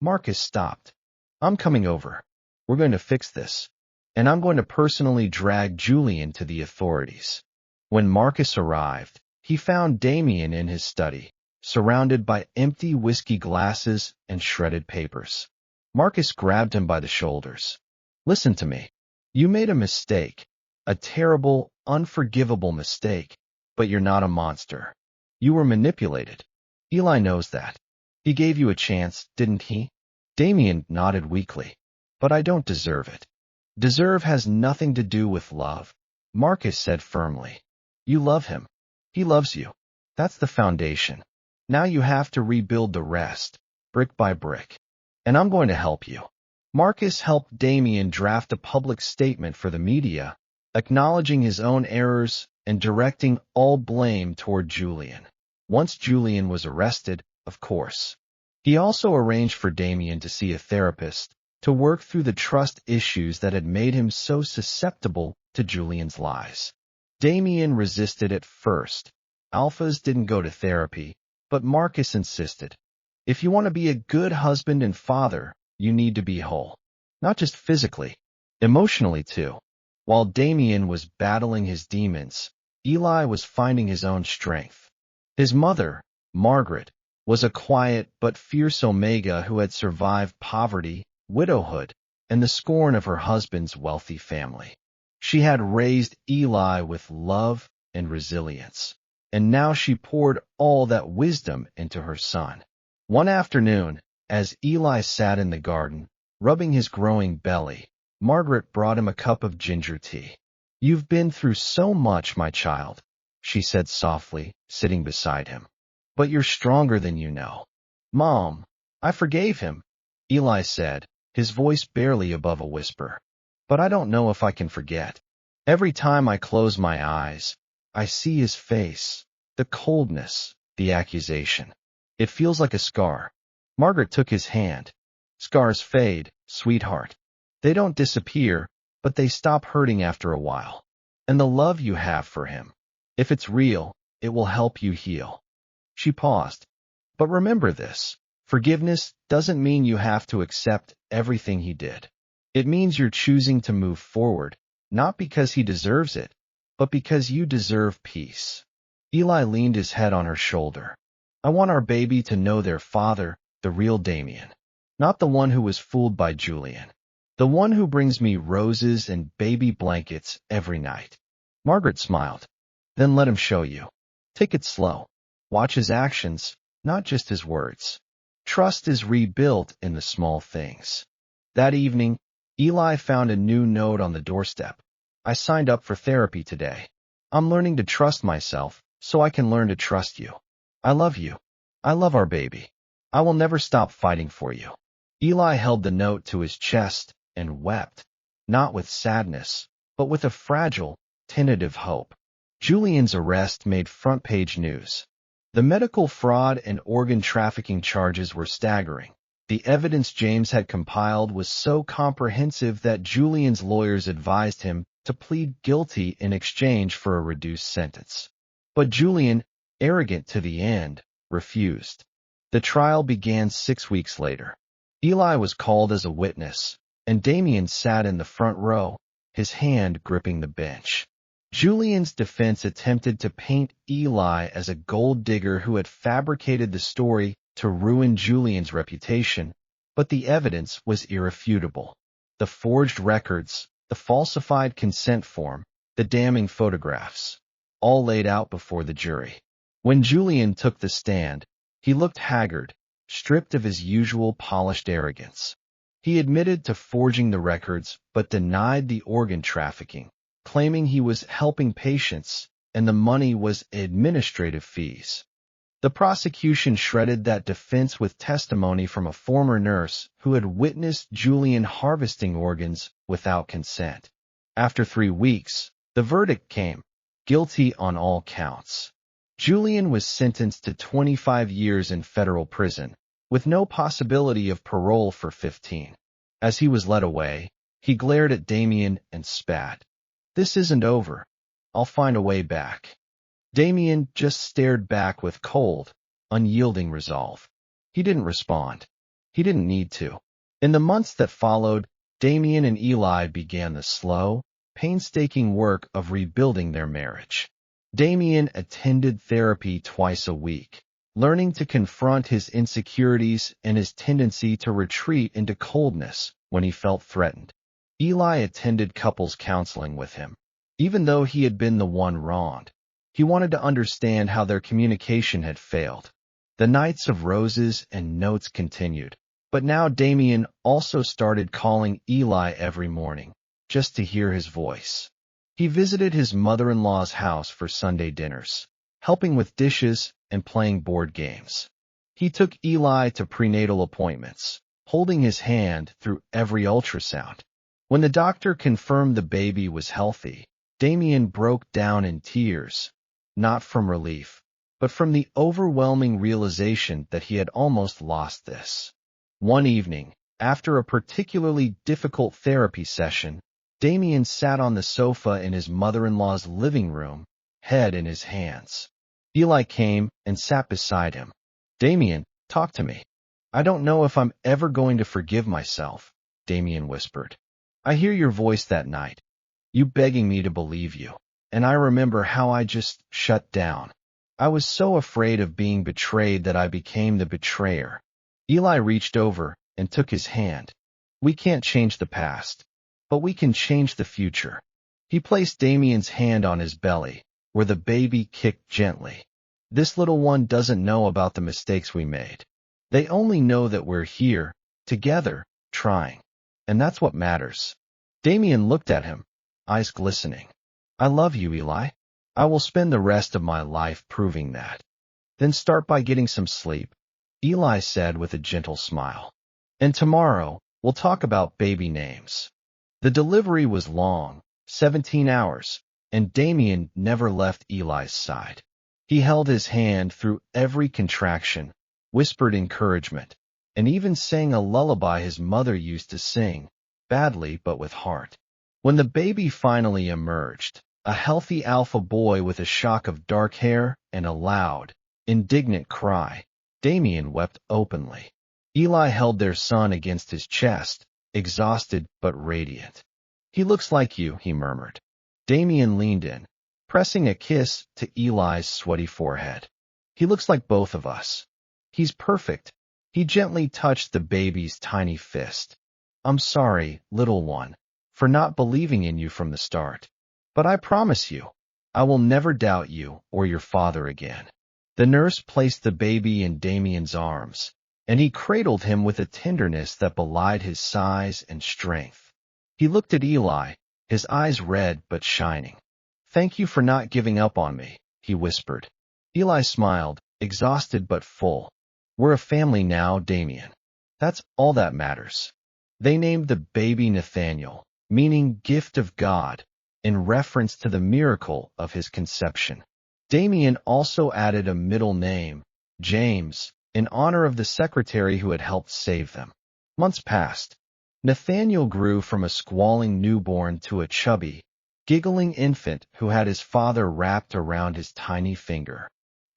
Marcus stopped. "I'm coming over. We're going to fix this. And I'm going to personally drag Julian to the authorities." When Marcus arrived, he found Damien in his study, surrounded by empty whiskey glasses and shredded papers. Marcus grabbed him by the shoulders. "Listen to me. You made a mistake, a terrible, unforgivable mistake, but you're not a monster. You were manipulated. Eli knows that. He gave you a chance, didn't he?" Damien nodded weakly. "But I don't deserve it." "Deserve has nothing to do with love," Marcus said firmly. "You love him. He loves you. That's the foundation. Now you have to rebuild the rest, brick by brick. And I'm going to help you." Marcus helped Damien draft a public statement for the media, acknowledging his own errors and directing all blame toward Julian. Once Julian was arrested, of course. He also arranged for Damien to see a therapist to work through the trust issues that had made him so susceptible to Julian's lies. Damien resisted at first. Alphas didn't go to therapy, but Marcus insisted. "If you want to be a good husband and father, you need to be whole. Not just physically, emotionally too." While Damien was battling his demons, Eli was finding his own strength. His mother, Margaret, was a quiet but fierce Omega who had survived poverty, widowhood, and the scorn of her husband's wealthy family. She had raised Eli with love and resilience, and now she poured all that wisdom into her son. One afternoon, as Eli sat in the garden, rubbing his growing belly, Margaret brought him a cup of ginger tea. "You've been through so much, my child," she said softly, sitting beside him. "But you're stronger than you know." "Mom, I forgave him," Eli said, his voice barely above a whisper. "But I don't know if I can forget. Every time I close my eyes, I see his face, the coldness, the accusation. It feels like a scar." Margaret took his hand. "Scars fade, sweetheart. They don't disappear, but they stop hurting after a while. And the love you have for him, if it's real, it will help you heal." She paused. "But remember this. Forgiveness doesn't mean you have to accept everything he did. It means you're choosing to move forward, not because he deserves it, but because you deserve peace." Eli leaned his head on her shoulder. "I want our baby to know their father, the real Damien. Not the one who was fooled by Julian. The one who brings me roses and baby blankets every night." Margaret smiled. "Then let him show you. Take it slow. Watch his actions, not just his words. Trust is rebuilt in the small things." That evening, Eli found a new note on the doorstep. "I signed up for therapy today. I'm learning to trust myself so I can learn to trust you. I love you. I love our baby. I will never stop fighting for you." Eli held the note to his chest and wept, not with sadness, but with a fragile, tentative hope. Julian's arrest made front-page news. The medical fraud and organ trafficking charges were staggering. The evidence James had compiled was so comprehensive that Julian's lawyers advised him to plead guilty in exchange for a reduced sentence. But Julian, arrogant to the end, refused. The trial began 6 weeks later. Eli was called as a witness, and Damien sat in the front row, his hand gripping the bench. Julian's defense attempted to paint Eli as a gold digger who had fabricated the story to ruin Julian's reputation, but the evidence was irrefutable. The forged records, the falsified consent form, the damning photographs, all laid out before the jury. When Julian took the stand, he looked haggard, stripped of his usual polished arrogance. He admitted to forging the records but denied the organ trafficking, claiming he was helping patients and the money was administrative fees. The prosecution shredded that defense with testimony from a former nurse who had witnessed Julian harvesting organs without consent. After 3 weeks, the verdict came, guilty on all counts. Julian was sentenced to 25 years in federal prison, with no possibility of parole for 15. As he was led away, he glared at Damien and spat. "This isn't over. I'll find a way back." Damien just stared back with cold, unyielding resolve. He didn't respond. He didn't need to. In the months that followed, Damien and Eli began the slow, painstaking work of rebuilding their marriage. Damien attended therapy twice a week, learning to confront his insecurities and his tendency to retreat into coldness when he felt threatened. Eli attended couples counseling with him. Even though he had been the one wronged, he wanted to understand how their communication had failed. The nights of roses and notes continued, but now Damien also started calling Eli every morning, just to hear his voice. He visited his mother-in-law's house for Sunday dinners, helping with dishes and playing board games. He took Eli to prenatal appointments, holding his hand through every ultrasound. When the doctor confirmed the baby was healthy, Damien broke down in tears, not from relief, but from the overwhelming realization that he had almost lost this. One evening, after a particularly difficult therapy session, Damien sat on the sofa in his mother-in-law's living room, head in his hands. Eli came and sat beside him. "Damien, talk to me. I don't know if I'm ever going to forgive myself," Damien whispered. "I hear your voice that night, you begging me to believe you, and I remember how I just shut down. I was so afraid of being betrayed that I became the betrayer." Eli reached over and took his hand. "We can't change the past, but we can change the future." He placed Damien's hand on his belly, where the baby kicked gently. "This little one doesn't know about the mistakes we made. They only know that we're here, together, trying. And that's what matters." Damien looked at him, eyes glistening. "I love you, Eli. I will spend the rest of my life proving that." "Then start by getting some sleep," Eli said with a gentle smile. "And tomorrow, we'll talk about baby names." The delivery was long, 17 hours, and Damien never left Eli's side. He held his hand through every contraction, whispered encouragement, and even sang a lullaby his mother used to sing, badly but with heart. When the baby finally emerged, a healthy alpha boy with a shock of dark hair and a loud, indignant cry, Damien wept openly. Eli held their son against his chest, exhausted but radiant. "He looks like you," he murmured. Damien leaned in, pressing a kiss to Eli's sweaty forehead. "He looks like both of us. He's perfect." He gently touched the baby's tiny fist. "I'm sorry, little one, for not believing in you from the start. But I promise you, I will never doubt you or your father again." The nurse placed the baby in Damien's arms, and he cradled him with a tenderness that belied his size and strength. He looked at Eli, his eyes red but shining. "Thank you for not giving up on me," he whispered. Eli smiled, exhausted but full. "We're a family now, Damien. That's all that matters." They named the baby Nathaniel, meaning gift of God, in reference to the miracle of his conception. Damien also added a middle name, James, in honor of the secretary who had helped save them. Months passed. Nathaniel grew from a squalling newborn to a chubby, giggling infant who had his father wrapped around his tiny finger.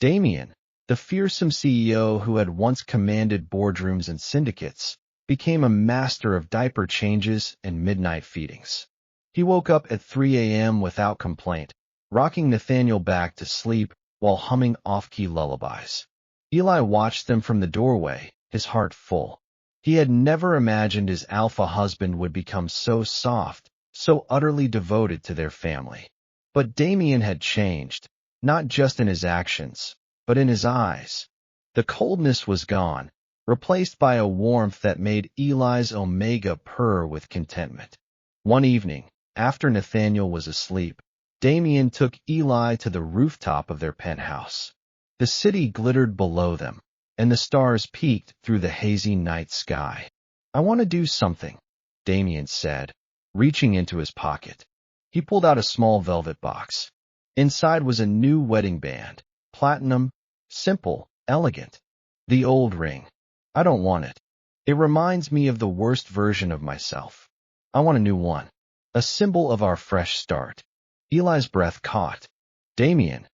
Damien, the fearsome CEO who had once commanded boardrooms and syndicates, became a master of diaper changes and midnight feedings. He woke up at 3 a.m. without complaint, rocking Nathaniel back to sleep while humming off-key lullabies. Eli watched them from the doorway, his heart full. He had never imagined his alpha husband would become so soft, so utterly devoted to their family. But Damien had changed, not just in his actions, but in his eyes. The coldness was gone, replaced by a warmth that made Eli's omega purr with contentment. One evening, after Nathaniel was asleep, Damien took Eli to the rooftop of their penthouse. The city glittered below them, and the stars peeked through the hazy night sky. "I want to do something," Damien said, reaching into his pocket. He pulled out a small velvet box. Inside was a new wedding band, platinum, simple, elegant. "The old ring. I don't want it. It reminds me of the worst version of myself. I want a new one, a symbol of our fresh start." Eli's breath caught. "Damien,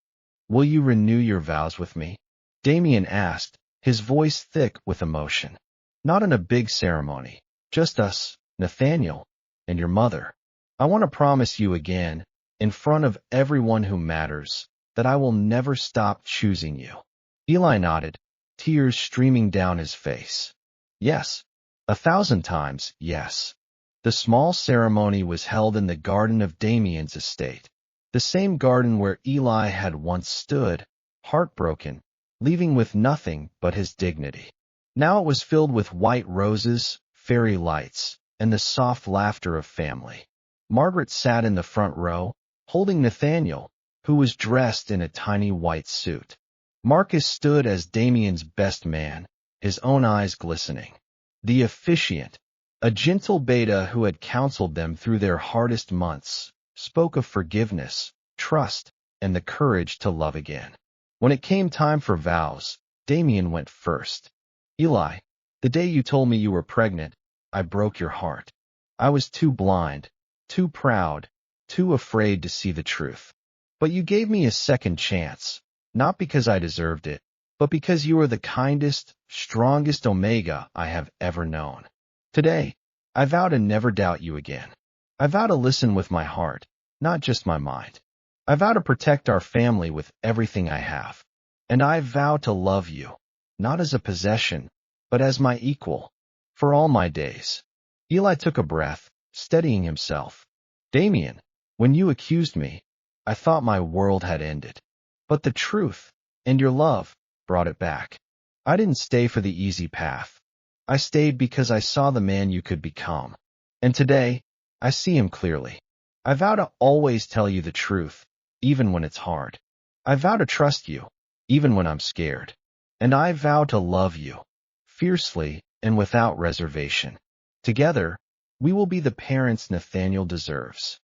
will you renew your vows with me?" Damien asked, his voice thick with emotion. "Not in a big ceremony, just us, Nathaniel, and your mother. I want to promise you again, in front of everyone who matters, that I will never stop choosing you." Eli nodded, tears streaming down his face. "Yes, 1,000 times, yes." The small ceremony was held in the garden of Damien's estate, the same garden where Eli had once stood, heartbroken, leaving with nothing but his dignity. Now it was filled with white roses, fairy lights, and the soft laughter of family. Margaret sat in the front row, holding Nathaniel, who was dressed in a tiny white suit. Marcus stood as Damien's best man, his own eyes glistening. The officiant, a gentle beta who had counseled them through their hardest months, spoke of forgiveness, trust, and the courage to love again. When it came time for vows, Damien went first. "Eli, the day you told me you were pregnant, I broke your heart. I was too blind, too proud, too afraid to see the truth. But you gave me a second chance, not because I deserved it, but because you are the kindest, strongest Omega I have ever known. Today, I vow to never doubt you again. I vow to listen with my heart, not just my mind. I vow to protect our family with everything I have. And I vow to love you, not as a possession, but as my equal, for all my days." Eli took a breath, steadying himself. "Damien, when you accused me, I thought my world had ended. But the truth, and your love, brought it back. I didn't stay for the easy path. I stayed because I saw the man you could become. And today, I see him clearly. I vow to always tell you the truth, even when it's hard. I vow to trust you, even when I'm scared. And I vow to love you, fiercely and without reservation. Together, we will be the parents Nathaniel deserves."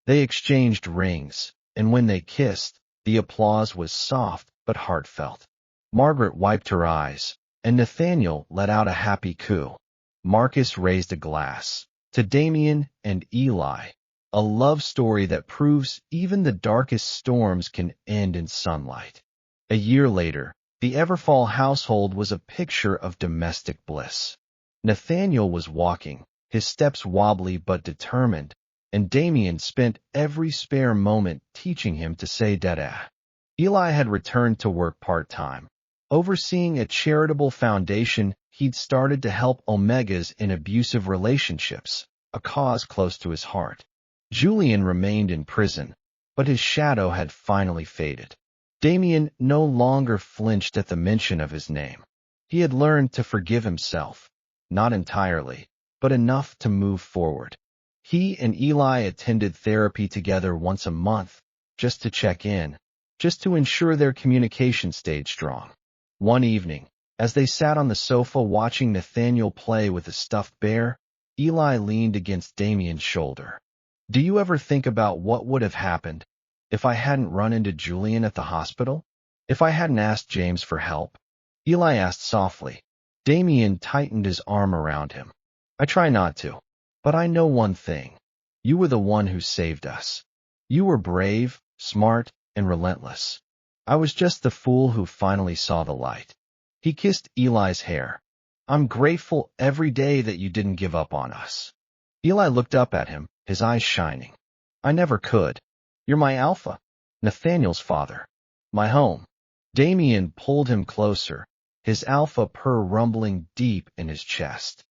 They exchanged rings, and when they kissed, the applause was soft but heartfelt. Margaret wiped her eyes, and Nathaniel let out a happy coo. Marcus raised a glass. "To Damien and Eli, a love story that proves even the darkest storms can end in sunlight." A year later, the Everfall household was a picture of domestic bliss. Nathaniel was walking, his steps wobbly but determined, and Damien spent every spare moment teaching him to say dada. Eli had returned to work part-time, overseeing a charitable foundation he'd started to help Omegas in abusive relationships, a cause close to his heart. Julian remained in prison, but his shadow had finally faded. Damien no longer flinched at the mention of his name. He had learned to forgive himself, not entirely, but enough to move forward. He and Eli attended therapy together once a month, just to check in, just to ensure their communication stayed strong. One evening, as they sat on the sofa watching Nathaniel play with a stuffed bear, Eli leaned against Damien's shoulder. "Do you ever think about what would have happened if I hadn't run into Julian at the hospital? If I hadn't asked James for help?" Eli asked softly. Damien tightened his arm around him. "I try not to, but I know one thing. You were the one who saved us. You were brave, smart, and relentless. I was just the fool who finally saw the light." He kissed Eli's hair. "I'm grateful every day that you didn't give up on us." Eli looked up at him, his eyes shining. "I never could. You're my alpha." Nathaniel's father. My home. Damien pulled him closer, his alpha purr rumbling deep in his chest.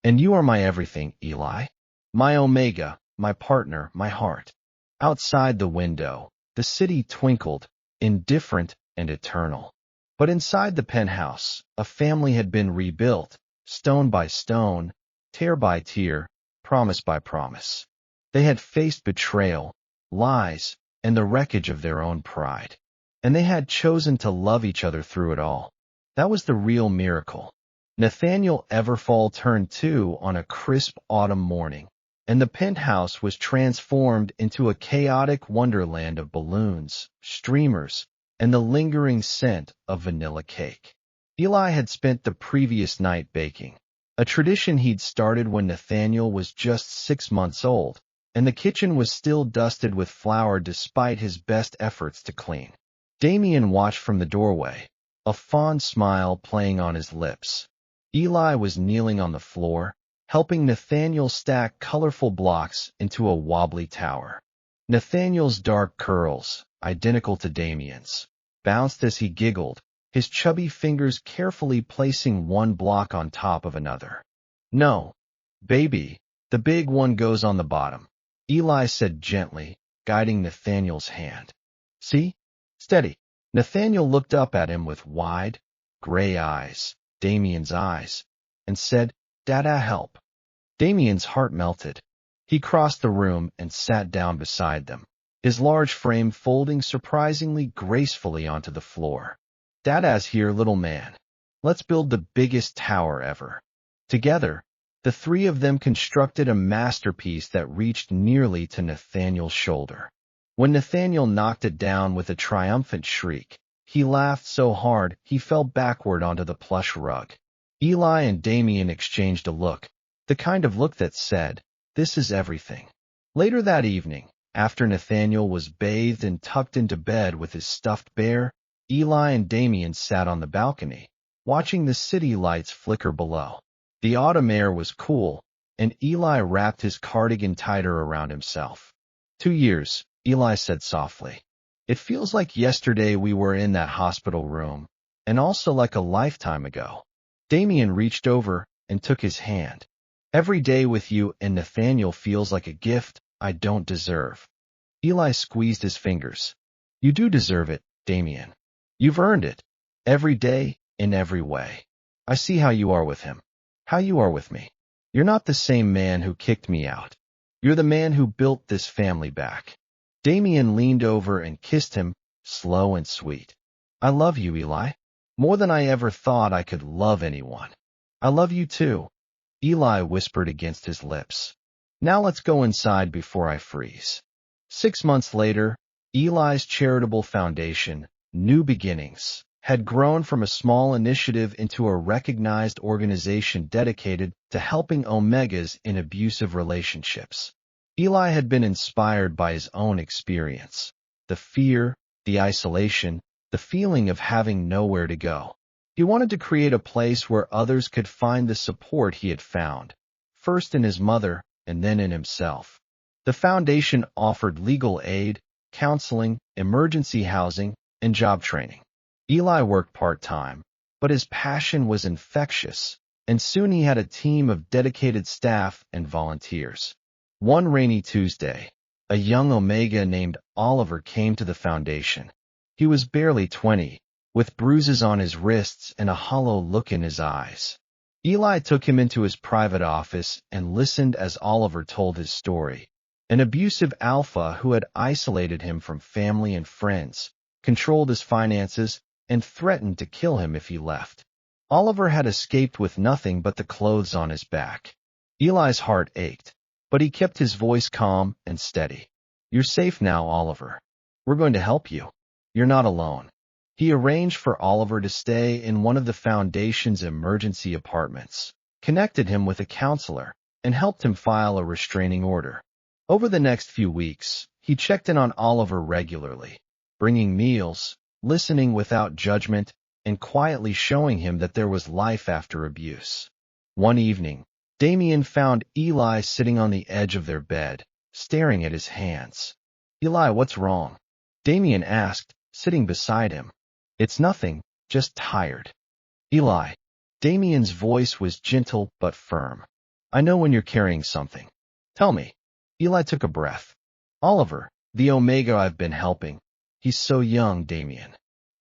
And you are my everything, Eli. My omega, my partner, my heart. Outside the window, the city twinkled, indifferent and eternal. But inside the penthouse, a family had been rebuilt, stone by stone, tear by tear, promise by promise. They had faced betrayal, lies, and the wreckage of their own pride. And they had chosen to love each other through it all. That was the real miracle. Nathaniel Everfall turned 2 on a crisp autumn morning, and the penthouse was transformed into a chaotic wonderland of balloons, streamers, and the lingering scent of vanilla cake. Eli had spent the previous night baking, a tradition he'd started when Nathaniel was just 6 months old, and the kitchen was still dusted with flour despite his best efforts to clean. Damien watched from the doorway, a fond smile playing on his lips. Eli was kneeling on the floor, helping Nathaniel stack colorful blocks into a wobbly tower. Nathaniel's dark curls, identical to Damien's, bounced as he giggled, his chubby fingers carefully placing one block on top of another. No, baby, the big one goes on the bottom, Eli said gently, guiding Nathaniel's hand. See? Steady. Nathaniel looked up at him with wide, gray eyes, Damien's eyes, and said, Dada, help. Damien's heart melted. He crossed the room and sat down beside them, his large frame folding surprisingly gracefully onto the floor. Dada's here, little man. Let's build the biggest tower ever. Together, the three of them constructed a masterpiece that reached nearly to Nathaniel's shoulder. When Nathaniel knocked it down with a triumphant shriek, he laughed so hard he fell backward onto the plush rug. Eli and Damien exchanged a look, the kind of look that said, this is everything. Later that evening, after Nathaniel was bathed and tucked into bed with his stuffed bear, Eli and Damien sat on the balcony, watching the city lights flicker below. The autumn air was cool, and Eli wrapped his cardigan tighter around himself. 2 years, Eli said softly. It feels like yesterday we were in that hospital room, and also like a lifetime ago. Damien reached over and took his hand. Every day with you and Nathaniel feels like a gift I don't deserve. Eli squeezed his fingers. You do deserve it, Damien. You've earned it. Every day, in every way. I see how you are with him. How you are with me. You're not the same man who kicked me out. You're the man who built this family back. Damien leaned over and kissed him, slow and sweet. I love you, Eli. More than I ever thought I could love anyone. I love you too. Eli whispered against his lips. Now let's go inside before I freeze. 6 months later, Eli's charitable foundation, New Beginnings, had grown from a small initiative into a recognized organization dedicated to helping omegas in abusive relationships. Eli had been inspired by his own experience, the fear, the isolation, the feeling of having nowhere to go. He wanted to create a place where others could find the support he had found, first in his mother and then in himself. The foundation offered legal aid, counseling, emergency housing, and job training. Eli worked part-time, but his passion was infectious, and soon he had a team of dedicated staff and volunteers. One rainy Tuesday, a young Omega named Oliver came to the foundation. He was barely 20, with bruises on his wrists and a hollow look in his eyes. Eli took him into his private office and listened as Oliver told his story. An abusive alpha who had isolated him from family and friends, controlled his finances, and threatened to kill him if he left. Oliver had escaped with nothing but the clothes on his back. Eli's heart ached, but he kept his voice calm and steady. You're safe now, Oliver. We're going to help you. You're not alone. He arranged for Oliver to stay in one of the foundation's emergency apartments, connected him with a counselor, and helped him file a restraining order. Over the next few weeks, he checked in on Oliver regularly, bringing meals, listening without judgment, and quietly showing him that there was life after abuse. One evening, Damien found Eli sitting on the edge of their bed, staring at his hands. Eli, what's wrong? Damien asked, sitting beside him. It's nothing, just tired. Eli. Damien's voice was gentle but firm. I know when you're carrying something. Tell me. Eli took a breath. Oliver, the Omega I've been helping. He's so young, Damien.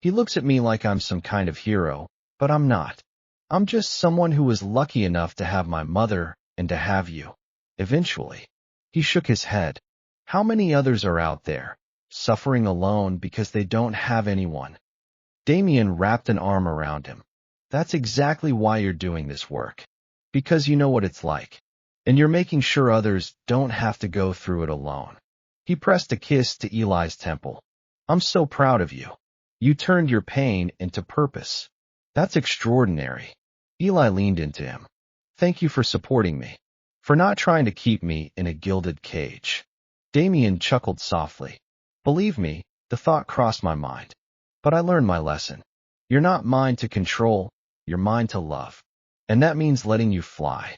He looks at me like I'm some kind of hero, but I'm not. I'm just someone who was lucky enough to have my mother and to have you. Eventually. He shook his head. How many others are out there, suffering alone because they don't have anyone? Damien wrapped an arm around him. That's exactly why you're doing this work. Because you know what it's like. And you're making sure others don't have to go through it alone. He pressed a kiss to Eli's temple. I'm so proud of you. You turned your pain into purpose. That's extraordinary. Eli leaned into him. Thank you for supporting me. For not trying to keep me in a gilded cage. Damien chuckled softly. Believe me, the thought crossed my mind. But I learned my lesson. You're not mine to control, you're mine to love. And that means letting you fly.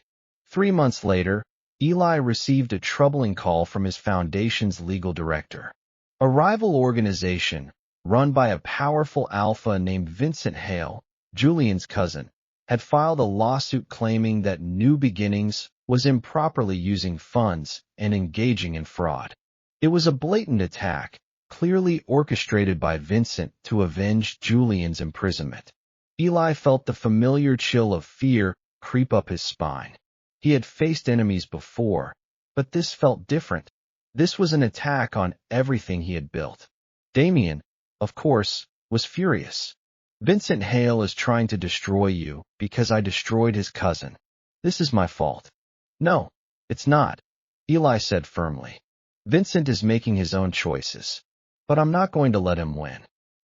3 months later, Eli received a troubling call from his foundation's legal director. A rival organization, run by a powerful alpha named Vincent Hale, Julian's cousin, had filed a lawsuit claiming that New Beginnings was improperly using funds and engaging in fraud. It was a blatant attack, clearly orchestrated by Vincent to avenge Julian's imprisonment. Eli felt the familiar chill of fear creep up his spine. He had faced enemies before, but this felt different. This was an attack on everything he had built. Damien, of course, was furious. Vincent Hale is trying to destroy you because I destroyed his cousin. This is my fault. No, it's not, Eli said firmly. Vincent is making his own choices. But I'm not going to let him win.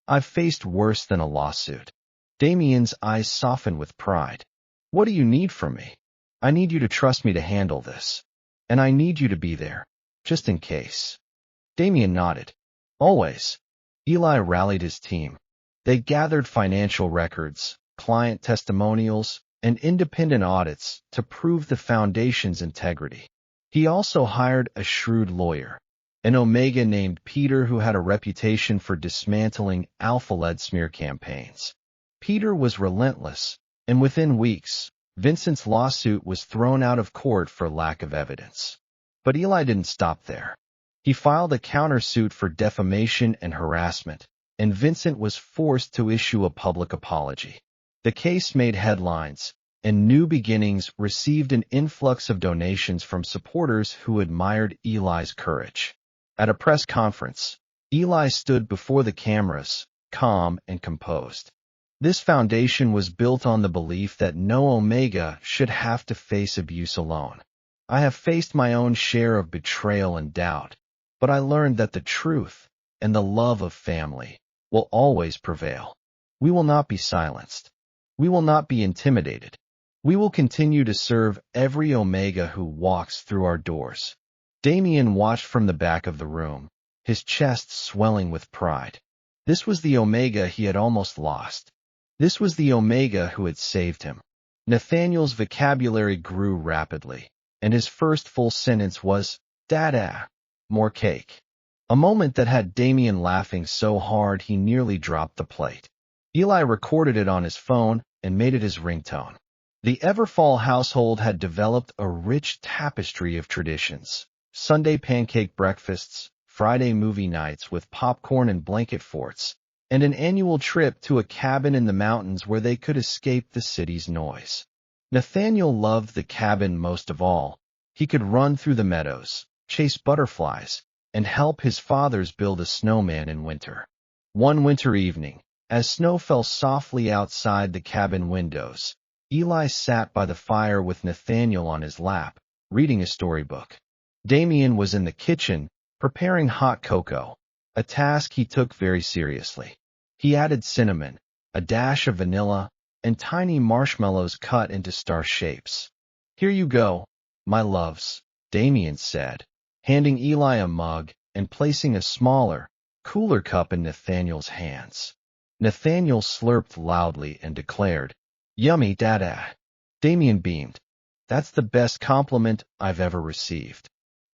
I've faced worse than a lawsuit. Damien's eyes softened with pride. What do you need from me? I need you to trust me to handle this. And I need you to be there, just in case. Damien nodded. Always. Eli rallied his team. They gathered financial records, client testimonials, and independent audits to prove the foundation's integrity. He also hired a shrewd lawyer, an Omega named Peter who had a reputation for dismantling alpha-led smear campaigns. Peter was relentless, and within weeks, Vincent's lawsuit was thrown out of court for lack of evidence. But Eli didn't stop there. He filed a countersuit for defamation and harassment, and Vincent was forced to issue a public apology. The case made headlines, and New Beginnings received an influx of donations from supporters who admired Eli's courage. At a press conference, Eli stood before the cameras, calm and composed. This foundation was built on the belief that no Omega should have to face abuse alone. I have faced my own share of betrayal and doubt, but I learned that the truth and the love of family will always prevail. We will not be silenced. We will not be intimidated. We will continue to serve every Omega who walks through our doors. Damien watched from the back of the room, his chest swelling with pride. This was the Omega he had almost lost. This was the Omega who had saved him. Nathaniel's vocabulary grew rapidly, and his first full sentence was, "Dada, more cake." A moment that had Damien laughing so hard he nearly dropped the plate. Eli recorded it on his phone and made it his ringtone. The Everfall household had developed a rich tapestry of traditions. Sunday pancake breakfasts, Friday movie nights with popcorn and blanket forts, and an annual trip to a cabin in the mountains where they could escape the city's noise. Nathaniel loved the cabin most of all. He could run through the meadows, chase butterflies, and help his fathers build a snowman in winter. One winter evening, as snow fell softly outside the cabin windows, Eli sat by the fire with Nathaniel on his lap, reading a storybook. Damien was in the kitchen, preparing hot cocoa, a task he took very seriously. He added cinnamon, a dash of vanilla, and tiny marshmallows cut into star shapes. "Here you go, my loves," Damien said, handing Eli a mug and placing a smaller, cooler cup in Nathaniel's hands. Nathaniel slurped loudly and declared, "Yummy, Dada." Damien beamed. "That's the best compliment I've ever received."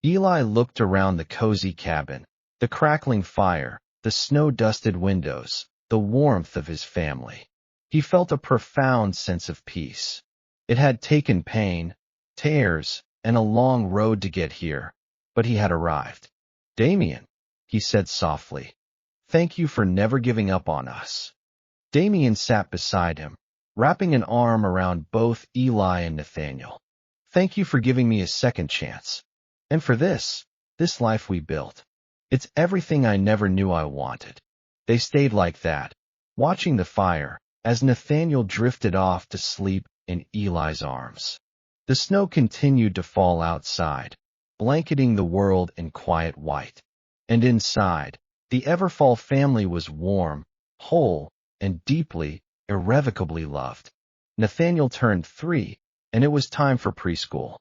Eli looked around the cozy cabin, the crackling fire, the snow-dusted windows, the warmth of his family. He felt a profound sense of peace. It had taken pain, tears, and a long road to get here, but he had arrived. "Damien," he said softly, "thank you for never giving up on us." Damien sat beside him, wrapping an arm around both Eli and Nathaniel. "Thank you for giving me a second chance. And for this life we built. It's everything I never knew I wanted." They stayed like that, watching the fire, as Nathaniel drifted off to sleep in Eli's arms. The snow continued to fall outside, blanketing the world in quiet white. And inside, the Everfall family was warm, whole, and deeply, irrevocably loved. Nathaniel turned 3, and it was time for preschool.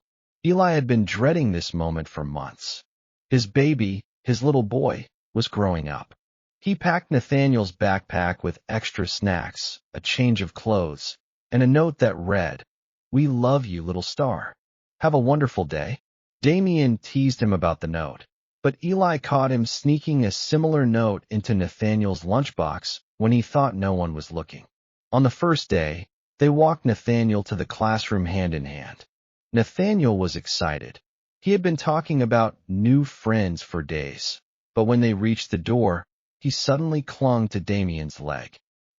Eli had been dreading this moment for months. His baby, his little boy, was growing up. He packed Nathaniel's backpack with extra snacks, a change of clothes, and a note that read, "We love you, little star. Have a wonderful day." Damien teased him about the note, but Eli caught him sneaking a similar note into Nathaniel's lunchbox when he thought no one was looking. On the first day, they walked Nathaniel to the classroom hand in hand. Nathaniel was excited. He had been talking about new friends for days, but when they reached the door, he suddenly clung to Damien's leg.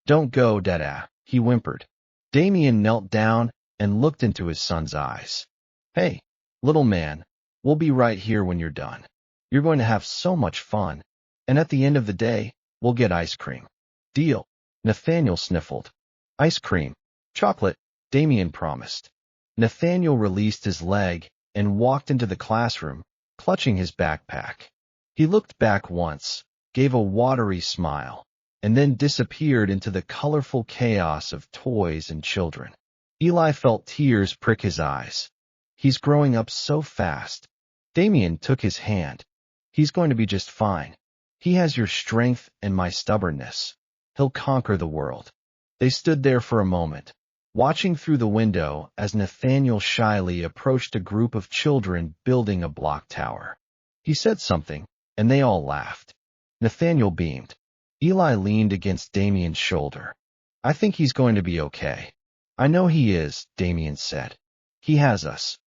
"Don't go, Dada," he whimpered. Damien knelt down and looked into his son's eyes. "Hey, little man, we'll be right here when you're done. You're going to have so much fun, and at the end of the day, we'll get ice cream." "Deal," Nathaniel sniffled. "Ice cream, chocolate," Damien promised. Nathaniel released his leg and walked into the classroom, clutching his backpack. He looked back once, gave a watery smile, and then disappeared into the colorful chaos of toys and children. Eli felt tears prick his eyes. "He's growing up so fast." Damien took his hand. "He's going to be just fine. He has your strength and my stubbornness. He'll conquer the world." They stood there for a moment, watching through the window as Nathaniel shyly approached a group of children building a block tower. He said something, and they all laughed. Nathaniel beamed. Eli leaned against Damien's shoulder. "I think he's going to be okay." "I know he is," Damien said. "He has us.